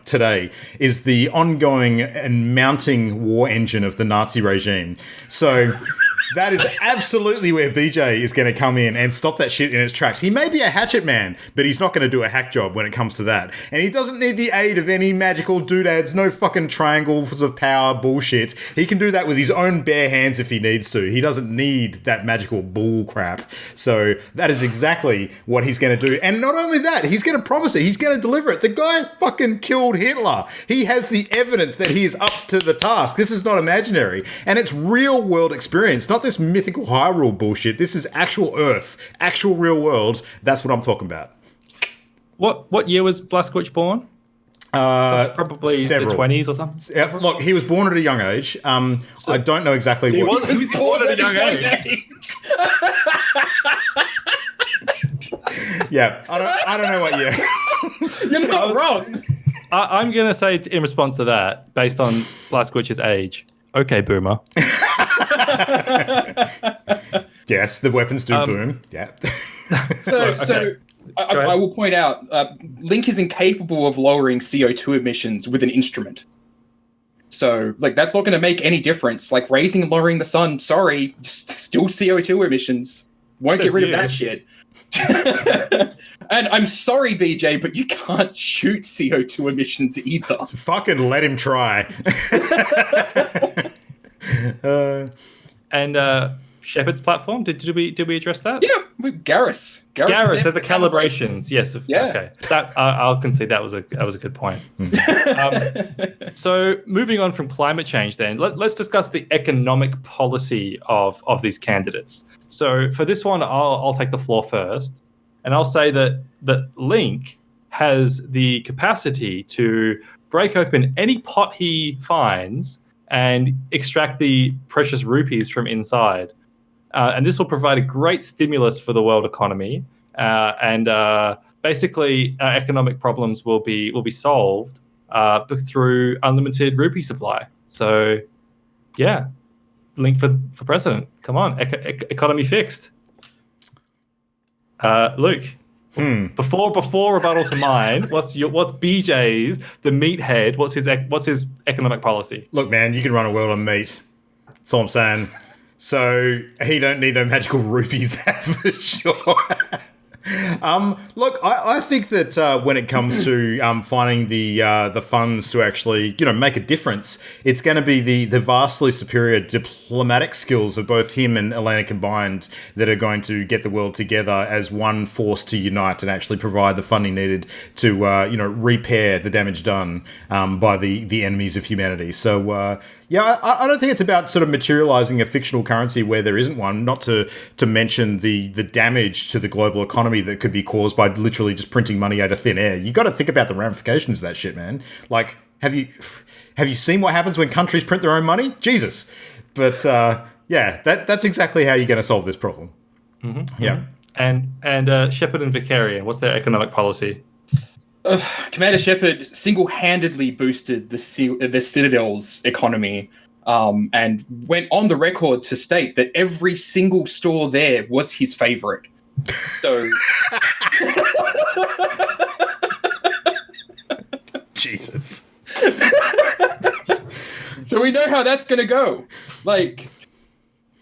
[SPEAKER 2] today is the ongoing and mounting war engine of the Nazi regime. So that is absolutely where BJ is going to come in and stop that shit in its tracks. He may be a hatchet man, but he's not going to do a hack job when it comes to that. And he doesn't need the aid of any magical doodads, no fucking triangles of power bullshit. He can do that with his own bare hands if he needs to. He doesn't need that magical bull crap. So that is exactly what he's going to do. And not only that, he's going to promise it. He's going to deliver it. The guy fucking killed Hitler. He has the evidence that he is up to the task. This is not imaginary. And it's real world experience, not this mythical Hyrule bullshit. This is actual Earth, actual real world. That's what I'm talking about.
[SPEAKER 3] What year was Blazkowicz born? Probably
[SPEAKER 2] several.
[SPEAKER 3] The 20s or something.
[SPEAKER 2] Yeah, look, he was born at a young age. I don't know exactly what.
[SPEAKER 3] He was born at a young age.
[SPEAKER 2] Yeah, I don't know what year.
[SPEAKER 4] You're not wrong.
[SPEAKER 3] I'm going to say in response to that, based on Blazkowicz's age, okay, boomer.
[SPEAKER 2] Yes, the weapons do boom. Yeah.
[SPEAKER 4] So I will point out, Link is incapable of lowering CO2 emissions with an instrument. So, that's not going to make any difference. Raising and lowering the sun, sorry, still CO2 emissions. Won't get rid of that shit. And I'm sorry, BJ, but you can't shoot CO2 emissions either.
[SPEAKER 2] Fucking let him try.
[SPEAKER 3] And Shepard's platform, did we address that?
[SPEAKER 4] Yeah, Garrus,
[SPEAKER 3] they're the calibrations. Yes.
[SPEAKER 4] Yeah.
[SPEAKER 3] Okay. That I'll concede that was a good point. So moving on from climate change, then let's discuss the economic policy of these candidates. So for this one, I'll take the floor first, and I'll say that Link has the capacity to break open any pot he finds and extract the precious rupees from inside. And this will provide a great stimulus for the world economy. And basically, our economic problems will be solved through unlimited rupee supply. So, yeah, Link for president. Come on, economy fixed. Luke. Before rebuttal to mine, what's BJ's, the meathead? What's his economic policy?
[SPEAKER 2] Look, man, you can run a world on meat. That's all I'm saying. So he don't need no magical rupees, that's for sure. Look, I think that when it comes to finding the funds to actually, make a difference, it's going to be the vastly superior diplomatic skills of both him and Elena combined that are going to get the world together as one force to unite and actually provide the funding needed to, repair the damage done by the enemies of humanity. So, yeah, I don't think it's about sort of materializing a fictional currency where there isn't one, not to mention the damage to the global economy that could be caused by literally just printing money out of thin air. You got to think about the ramifications of that shit, man. Like, have you seen what happens when countries print their own money? Jesus. But, yeah, that's exactly how you're going to solve this problem.
[SPEAKER 3] Mm-hmm.
[SPEAKER 2] Yeah.
[SPEAKER 3] And Shepard and Vicarian, what's their economic policy?
[SPEAKER 4] Commander Shepard single-handedly boosted the Citadel's economy and went on the record to state that every single store there was his favorite. So,
[SPEAKER 2] Jesus.
[SPEAKER 4] So we know how that's going to go. Like,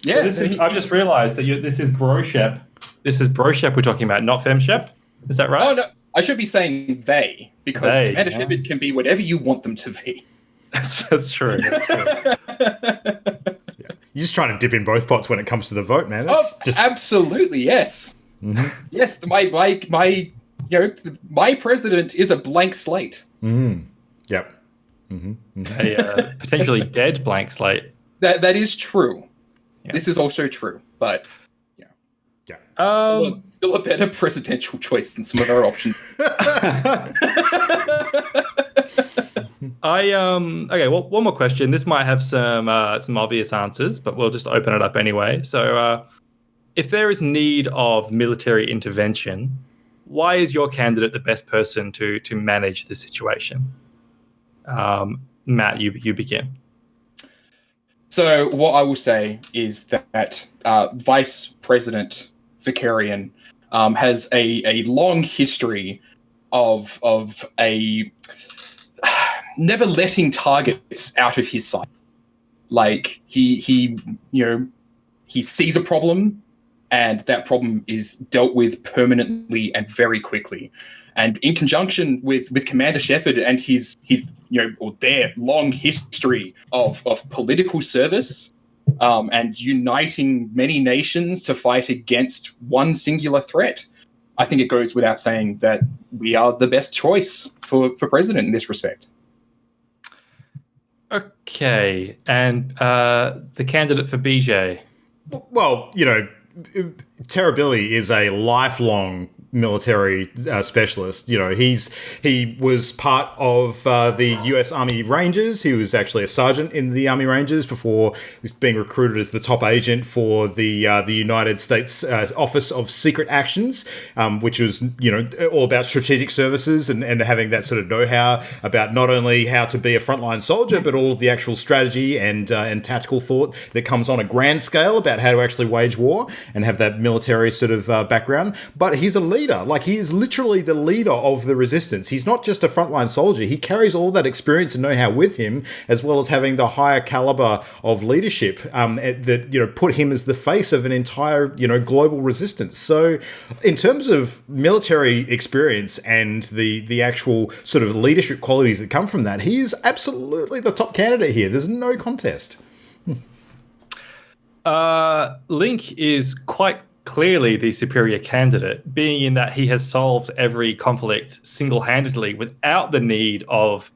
[SPEAKER 4] yeah.
[SPEAKER 3] So I've just realized that this is Bro Shep. This is Bro Shep we're talking about, not Fem Shep. Is that right?
[SPEAKER 4] Oh, no. I should be saying they, because Commander Shepard can be whatever you want them to be.
[SPEAKER 3] That's true.
[SPEAKER 2] Yeah. You're just trying to dip in both pots when it comes to the vote, man.
[SPEAKER 4] Absolutely, yes. Mm-hmm. Yes, my president is a blank slate.
[SPEAKER 2] Mm. Yep. Mm-hmm. Mm-hmm.
[SPEAKER 3] A potentially dead blank slate.
[SPEAKER 4] That is true.
[SPEAKER 3] Yeah.
[SPEAKER 4] This is also true, but
[SPEAKER 2] yeah.
[SPEAKER 4] Still a better presidential choice than some of our options.
[SPEAKER 3] Okay, well, one more question. This might have some obvious answers, but we'll just open it up anyway. So, if there is need of military intervention, why is your candidate the best person to manage the situation? Matt, you begin.
[SPEAKER 4] So, what I will say is that Vice President Vicarian has a long history of a never letting targets out of his sight. Like he sees a problem, and that problem is dealt with permanently and very quickly. And in conjunction with Commander Shepard and his their long history of political service, and uniting many nations to fight against one singular threat, I think it goes without saying that we are the best choice for president in this respect.
[SPEAKER 3] Okay, and the candidate for BJ?
[SPEAKER 2] Well, Terrability is a lifelong military specialist. He was part of the U.S. Army Rangers. He was actually a sergeant in the Army Rangers before being recruited as the top agent for the United States Office of Secret Actions, which was all about strategic services and having that sort of know-how about not only how to be a frontline soldier, but all of the actual strategy and tactical thought that comes on a grand scale about how to actually wage war and have that military sort of background. But he's a leader. Like, he is literally the leader of the resistance. He's not just a frontline soldier. He carries all that experience and know-how with him, as well as having the higher caliber of leadership that put him as the face of an entire global resistance. So, in terms of military experience and the actual sort of leadership qualities that come from that, he is absolutely the top candidate here. There's no contest.
[SPEAKER 3] Link is quite clearly the superior candidate, being in that he has solved every conflict single-handedly without the need of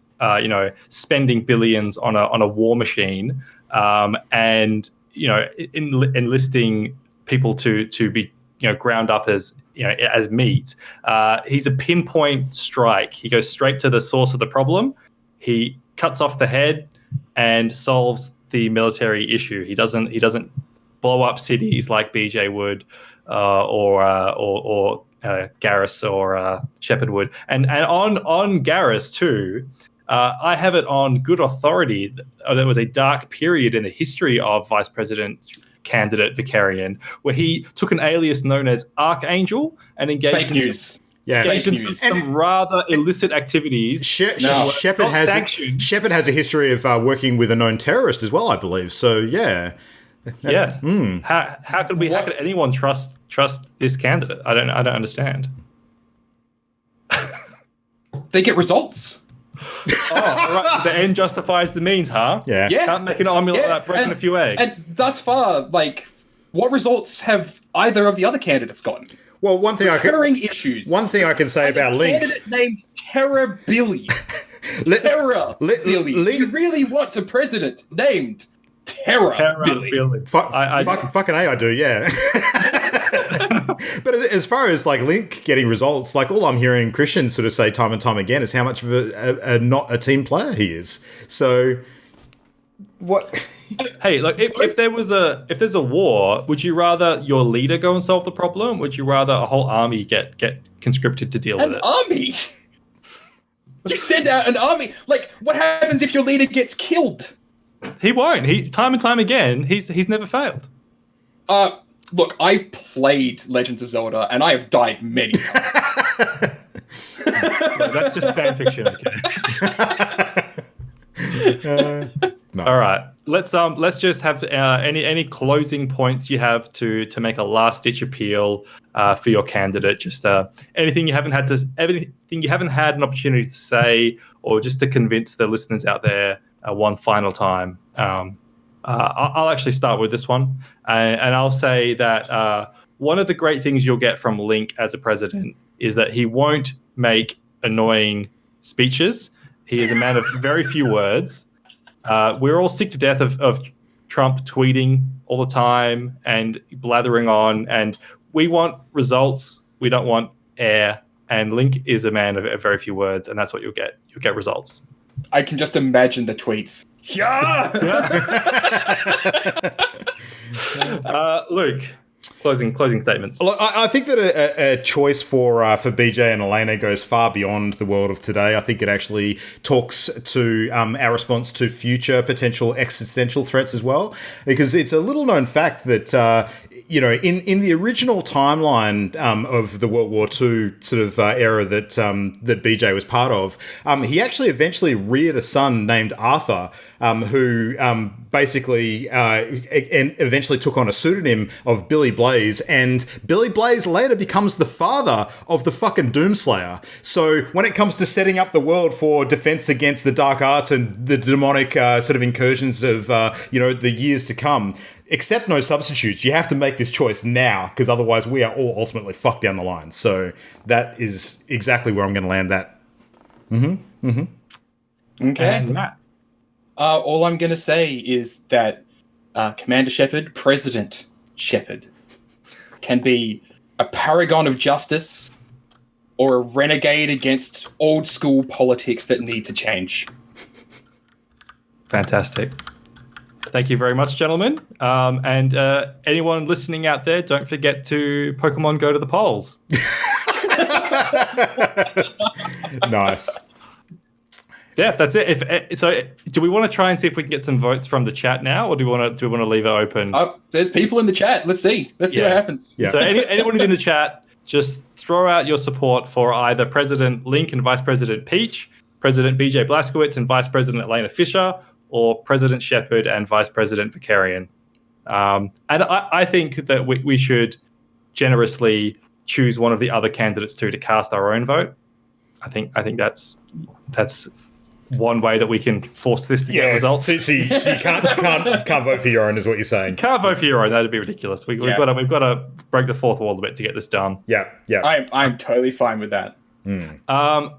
[SPEAKER 3] spending billions on a war machine, and enlisting people to be ground up as as meat. He's a pinpoint strike. He goes straight to the source of the problem. He cuts off the head and solves the military issue. He doesn't blow up cities like BJ would, or Garrus or Shepard would. And on Garrus too, I have it on good authority that there was a dark period in the history of Vice President candidate Vicarian where he took an alias known as Archangel and engaged in some rather illicit activities.
[SPEAKER 2] Shepard has a history of working with a known terrorist as well, I believe. So yeah.
[SPEAKER 3] How could anyone trust this candidate? I don't understand.
[SPEAKER 4] They get results.
[SPEAKER 3] Right. The end justifies the means, huh?
[SPEAKER 2] Yeah.
[SPEAKER 3] Can't make an omelette without breaking a few eggs.
[SPEAKER 4] And thus far, what results have either of the other candidates gotten?
[SPEAKER 2] Well, one thing I can say about Link.
[SPEAKER 4] Candidate named Terror Billy. Terror Billy. You really want a president named Terror Billy.
[SPEAKER 2] Fucking A, I do, yeah. But as far as Link getting results, all I'm hearing Christian sort of say time and time again is how much of a not a team player he is. So, what?
[SPEAKER 3] Hey, look, if there's a war, would you rather your leader go and solve the problem? Would you rather a whole army get conscripted to deal with it?
[SPEAKER 4] An army? You send out an army? What happens if your leader gets killed?
[SPEAKER 3] He won't. Time and time again, he's never failed.
[SPEAKER 4] Look, I've played Legends of Zelda, and I have died many times.
[SPEAKER 3] No, that's just fan fiction, okay?
[SPEAKER 2] Nice.
[SPEAKER 3] All right, let's just have any closing points you have to make a last ditch appeal for your candidate. Just anything you haven't had an opportunity to say, or just to convince the listeners out there one final time. I'll actually start with this one, and I'll say that one of the great things you'll get from Link as a president is that he won't make annoying speeches. He is a man of very few words. We're all sick to death of Trump tweeting all the time and blathering on, and we want results. We don't want air. And Link is a man of very few words, and that's what you'll get. You'll get results.
[SPEAKER 4] I can just imagine the tweets. Yeah.
[SPEAKER 3] Luke, closing statements.
[SPEAKER 2] Look, I think that a choice for BJ and Elena goes far beyond the world of today. I think it actually talks to our response to future potential existential threats as well, because it's a little known fact that in the original timeline of the World War II sort of era that BJ was part of, he actually eventually reared a son named Arthur, who basically and eventually took on a pseudonym of Billy Blaze, and Billy Blaze later becomes the father of the fucking Doomslayer. So when it comes to setting up the world for defense against the dark arts and the demonic sort of incursions of the years to come, accept no substitutes. You have to make this choice now, because otherwise we are all ultimately fucked down the line. So that is exactly where I'm going to land that.
[SPEAKER 4] Okay.
[SPEAKER 3] And Matt.
[SPEAKER 4] All I'm going to say is that Commander Shepard, President Shepard, can be a paragon of justice or a renegade against old school politics that need to change.
[SPEAKER 3] Fantastic. Thank you very much, gentlemen. And anyone listening out there, don't forget to Pokemon Go to the polls.
[SPEAKER 2] Nice.
[SPEAKER 3] Yeah, that's it. So, do we want to try and see if we can get some votes from the chat now, or do we want to leave it open?
[SPEAKER 4] There's people in the chat. Let's see what happens.
[SPEAKER 2] Yeah.
[SPEAKER 3] So, anyone who's in the chat, just throw out your support for either President Link and Vice President Peach, President BJ Blazkowicz and Vice President Elena Fisher, or President Shepard and Vice President Vicarian. And I think that we should generously choose one of the other candidates to cast our own vote. I think that's one way that we can force this to get results.
[SPEAKER 2] So you can't vote for your own, is what you're saying.
[SPEAKER 3] Can't vote for your own. That'd be ridiculous. We've got to break the fourth wall a bit to get this done.
[SPEAKER 2] Yeah.
[SPEAKER 4] I'm totally fine with that.
[SPEAKER 3] I'm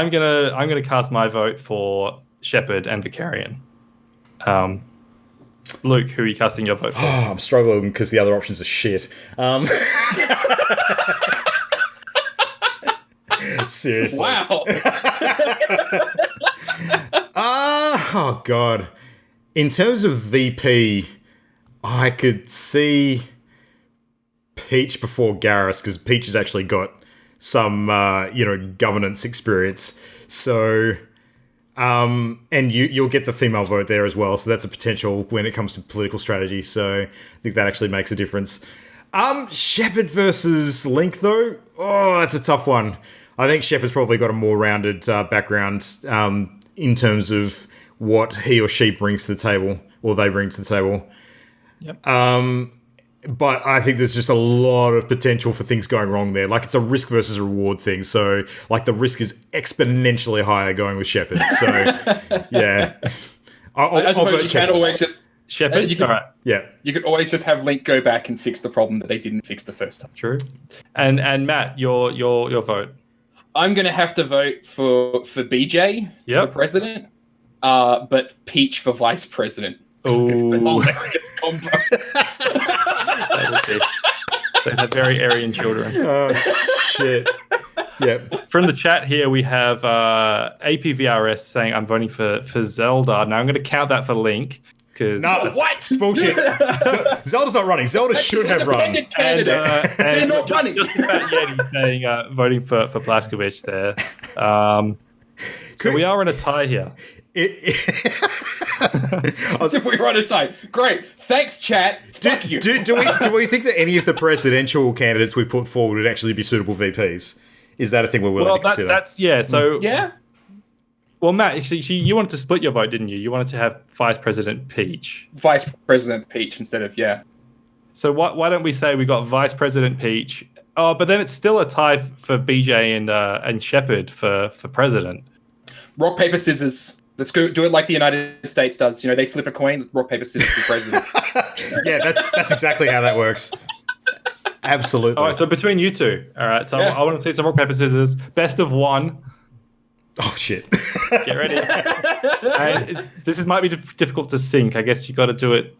[SPEAKER 3] gonna cast my vote for Shepard and Vicarian. Luke, who are you casting your vote for?
[SPEAKER 2] Oh, I'm struggling because the other options are shit. Seriously.
[SPEAKER 4] Wow.
[SPEAKER 2] Oh, God. In terms of VP, I could see Peach before Garrus, because Peach has actually got some, governance experience. So, and you'll get the female vote there as well. So that's a potential when it comes to political strategy. So I think that actually makes a difference. Shepard versus Link, though. Oh, that's a tough one. I think Shepard's probably got a more rounded background in terms of what he or she brings to the table, or they bring to the table.
[SPEAKER 3] Yep.
[SPEAKER 2] But I think there's just a lot of potential for things going wrong there. Like, it's a risk versus reward thing. So, like, the risk is exponentially higher going with Shepard. So, yeah.
[SPEAKER 4] I suppose you can always just...
[SPEAKER 3] Shepard?
[SPEAKER 4] You can,
[SPEAKER 3] all right.
[SPEAKER 2] Yeah.
[SPEAKER 4] You could always just have Link go back and fix the problem that they didn't fix the first time.
[SPEAKER 3] True. And Matt, your vote.
[SPEAKER 4] I'm going to have to vote for BJ for president, but Peach for vice president.
[SPEAKER 3] Oh,
[SPEAKER 4] it's a hilarious combo.
[SPEAKER 3] They have very Aryan children.
[SPEAKER 2] Oh, shit. Yep.
[SPEAKER 3] From the chat here, we have APVRS saying, I'm voting for Zelda. Now, I'm going to count that for Link.
[SPEAKER 2] No, what? It's bullshit. Zelda's not running. Zelda should have run.
[SPEAKER 4] And they're not running.
[SPEAKER 3] Just the Fat Yeti saying voting for Blazkowicz there. So we are in a tie here.
[SPEAKER 4] We're on a tie. Great. Thanks, chat. Fuck you.
[SPEAKER 2] Do we think that any of the presidential candidates we put forward would actually be suitable VPs? Is that a thing we're willing to consider?
[SPEAKER 3] Yeah. Well, Matt, actually, you wanted to split your vote, didn't you? You wanted to have Vice President Peach.
[SPEAKER 4] Vice President Peach instead of,
[SPEAKER 3] So why don't we say we got Vice President Peach? Oh, but then it's still a tie for BJ and Shepard for president.
[SPEAKER 4] Rock, paper, scissors. Let's go do it like the United States does. You know, they flip a coin, rock, paper, scissors for president.
[SPEAKER 2] Yeah, that's exactly how that works. Absolutely.
[SPEAKER 3] All right, so between you two. All right, so I want to see some rock, paper, scissors. Best of one.
[SPEAKER 2] Oh, shit.
[SPEAKER 3] Get ready. This might be difficult to sync. I guess you got to do it.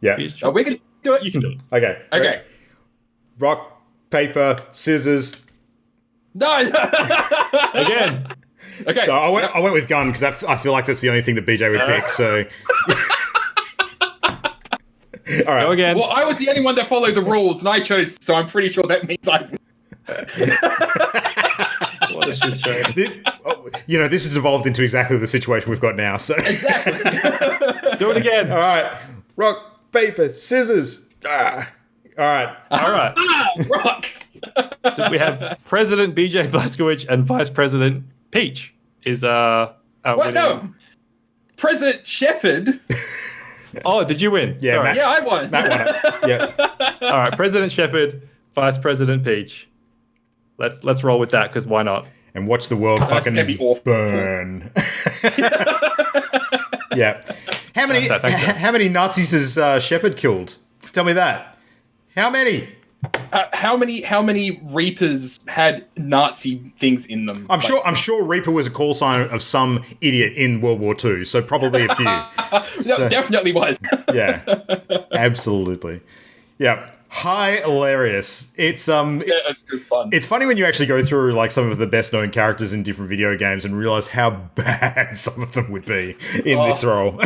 [SPEAKER 2] Yeah.
[SPEAKER 4] Oh, we can do it.
[SPEAKER 3] You can do it.
[SPEAKER 2] Okay.
[SPEAKER 4] Okay.
[SPEAKER 2] Rock, paper, scissors.
[SPEAKER 4] No.
[SPEAKER 3] Again.
[SPEAKER 4] Okay.
[SPEAKER 2] So I went with gun because I feel like that's the only thing that BJ would pick. So. All right.
[SPEAKER 3] Go again.
[SPEAKER 4] Well, I was the only one that followed the rules, and I chose, so I'm pretty sure that means I.
[SPEAKER 3] What a shit show.
[SPEAKER 2] This has evolved into exactly the situation we've got now. So
[SPEAKER 4] Exactly.
[SPEAKER 3] Do it again.
[SPEAKER 2] All right. Rock, paper, scissors. All right.
[SPEAKER 4] Rock.
[SPEAKER 3] So we have President BJ Blazkowicz and Vice President Peach is
[SPEAKER 4] What?
[SPEAKER 3] winning.
[SPEAKER 4] No. President Shepard.
[SPEAKER 3] Oh, did you win?
[SPEAKER 2] Yeah,
[SPEAKER 3] Sorry.
[SPEAKER 4] Yeah, I won.
[SPEAKER 2] Matt won it. Yeah.
[SPEAKER 3] All right, President Shepard, Vice President Peach. Let's roll with that because why not?
[SPEAKER 2] And watch the world
[SPEAKER 4] That's
[SPEAKER 2] fucking
[SPEAKER 4] gonna be awful.
[SPEAKER 2] burn. Yeah. How many Nazis has Shepard killed? Tell me that. How many?
[SPEAKER 4] How many Reapers had Nazi things in them?
[SPEAKER 2] I'm sure Reaper was a call sign of some idiot in World War II, so probably a few.
[SPEAKER 4] No, definitely was.
[SPEAKER 2] Yeah. Absolutely. Yeah. Hilarious. It's
[SPEAKER 4] It's good fun.
[SPEAKER 2] It's funny when you actually go through like some of the best known characters in different video games and realize how bad some of them would be in this role.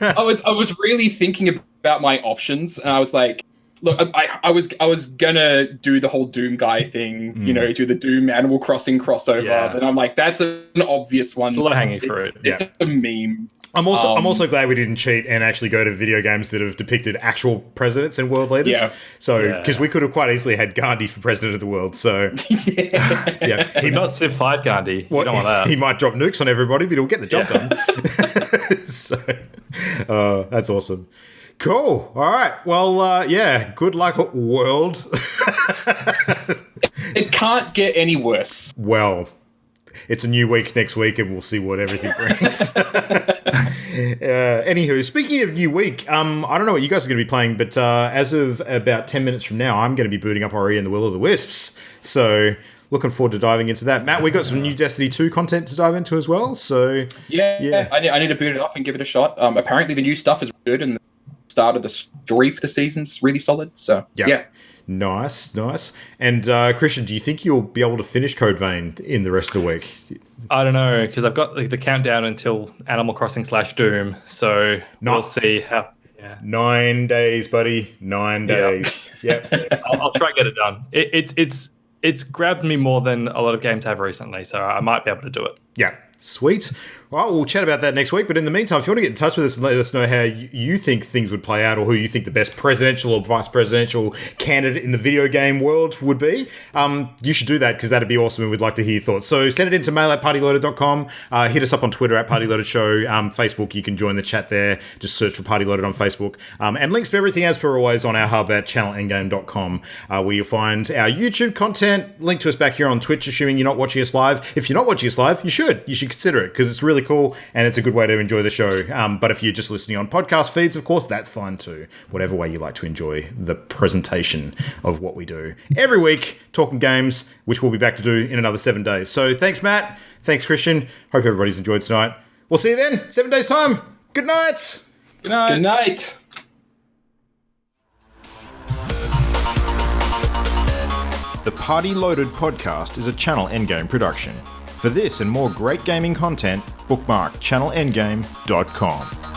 [SPEAKER 4] I was really thinking about my options, and I was like, look, I was gonna do the whole Doom guy thing, do the Doom Animal Crossing crossover, and I'm like, that's an obvious one.
[SPEAKER 3] It's a low hanging fruit.
[SPEAKER 4] It's a meme.
[SPEAKER 2] I'm also glad we didn't cheat and actually go to video games that have depicted actual presidents and world leaders.
[SPEAKER 4] Yeah.
[SPEAKER 2] So, because we could have quite easily had Gandhi for president of the world. So, yeah,
[SPEAKER 3] not Civ 5 Gandhi. You don't want that.
[SPEAKER 2] He might drop nukes on everybody, but he'll get the job done. So, that's awesome. Cool. All right. Well, good luck, world.
[SPEAKER 4] It can't get any worse.
[SPEAKER 2] Well, it's a new week next week, and we'll see what everything brings. Anywho, speaking of new week, I don't know what you guys are going to be playing, but as of about 10 minutes from now, I'm going to be booting up Ori and the Will of the Wisps. So, looking forward to diving into that. Matt, we got some new Destiny 2 content to dive into as well. So,
[SPEAKER 4] yeah. I need to boot it up and give it a shot. Apparently, the new stuff is good, and start of the story for the season's really solid. So yeah.
[SPEAKER 2] Nice. And Christian, do you think you'll be able to finish Code Vein in the rest of the week?
[SPEAKER 3] I don't know, because I've got the countdown until Animal Crossing /Doom, so we'll see how. Yeah.
[SPEAKER 2] 9 days, buddy. 9 days. Yep.
[SPEAKER 3] I'll try and get it done. It's grabbed me more than a lot of games have recently, so I might be able to do it.
[SPEAKER 2] Yeah. Sweet. Well, we'll chat about that next week. But in the meantime, if you want to get in touch with us and let us know how you think things would play out, or who you think the best presidential or vice presidential candidate in the video game world would be, you should do that, because that'd be awesome and we'd like to hear your thoughts. So send it in to mail@partyloaded.com. Hit us up on Twitter @PartyLoadedShow. Facebook, you can join the chat there. Just search for Party Loaded on Facebook. And links to everything, as per always, on our hub at channelendgame.com, where you'll find our YouTube content. Link to us back here on Twitch, assuming you're not watching us live. If you're not watching us live, you should consider it, because it's really cool and it's a good way to enjoy the show. But if you're just listening on podcast feeds, of course, that's fine too. Whatever way you like to enjoy the presentation of what we do every week, talking games, which we'll be back to do in another 7 days. So thanks, Matt. Thanks, Christian. Hope everybody's enjoyed tonight. We'll see you then. 7 days time. Good night.
[SPEAKER 3] Good night.
[SPEAKER 4] Good night.
[SPEAKER 2] The Party Loaded podcast is a Channel Endgame production. For this and more great gaming content, bookmark channelendgame.com.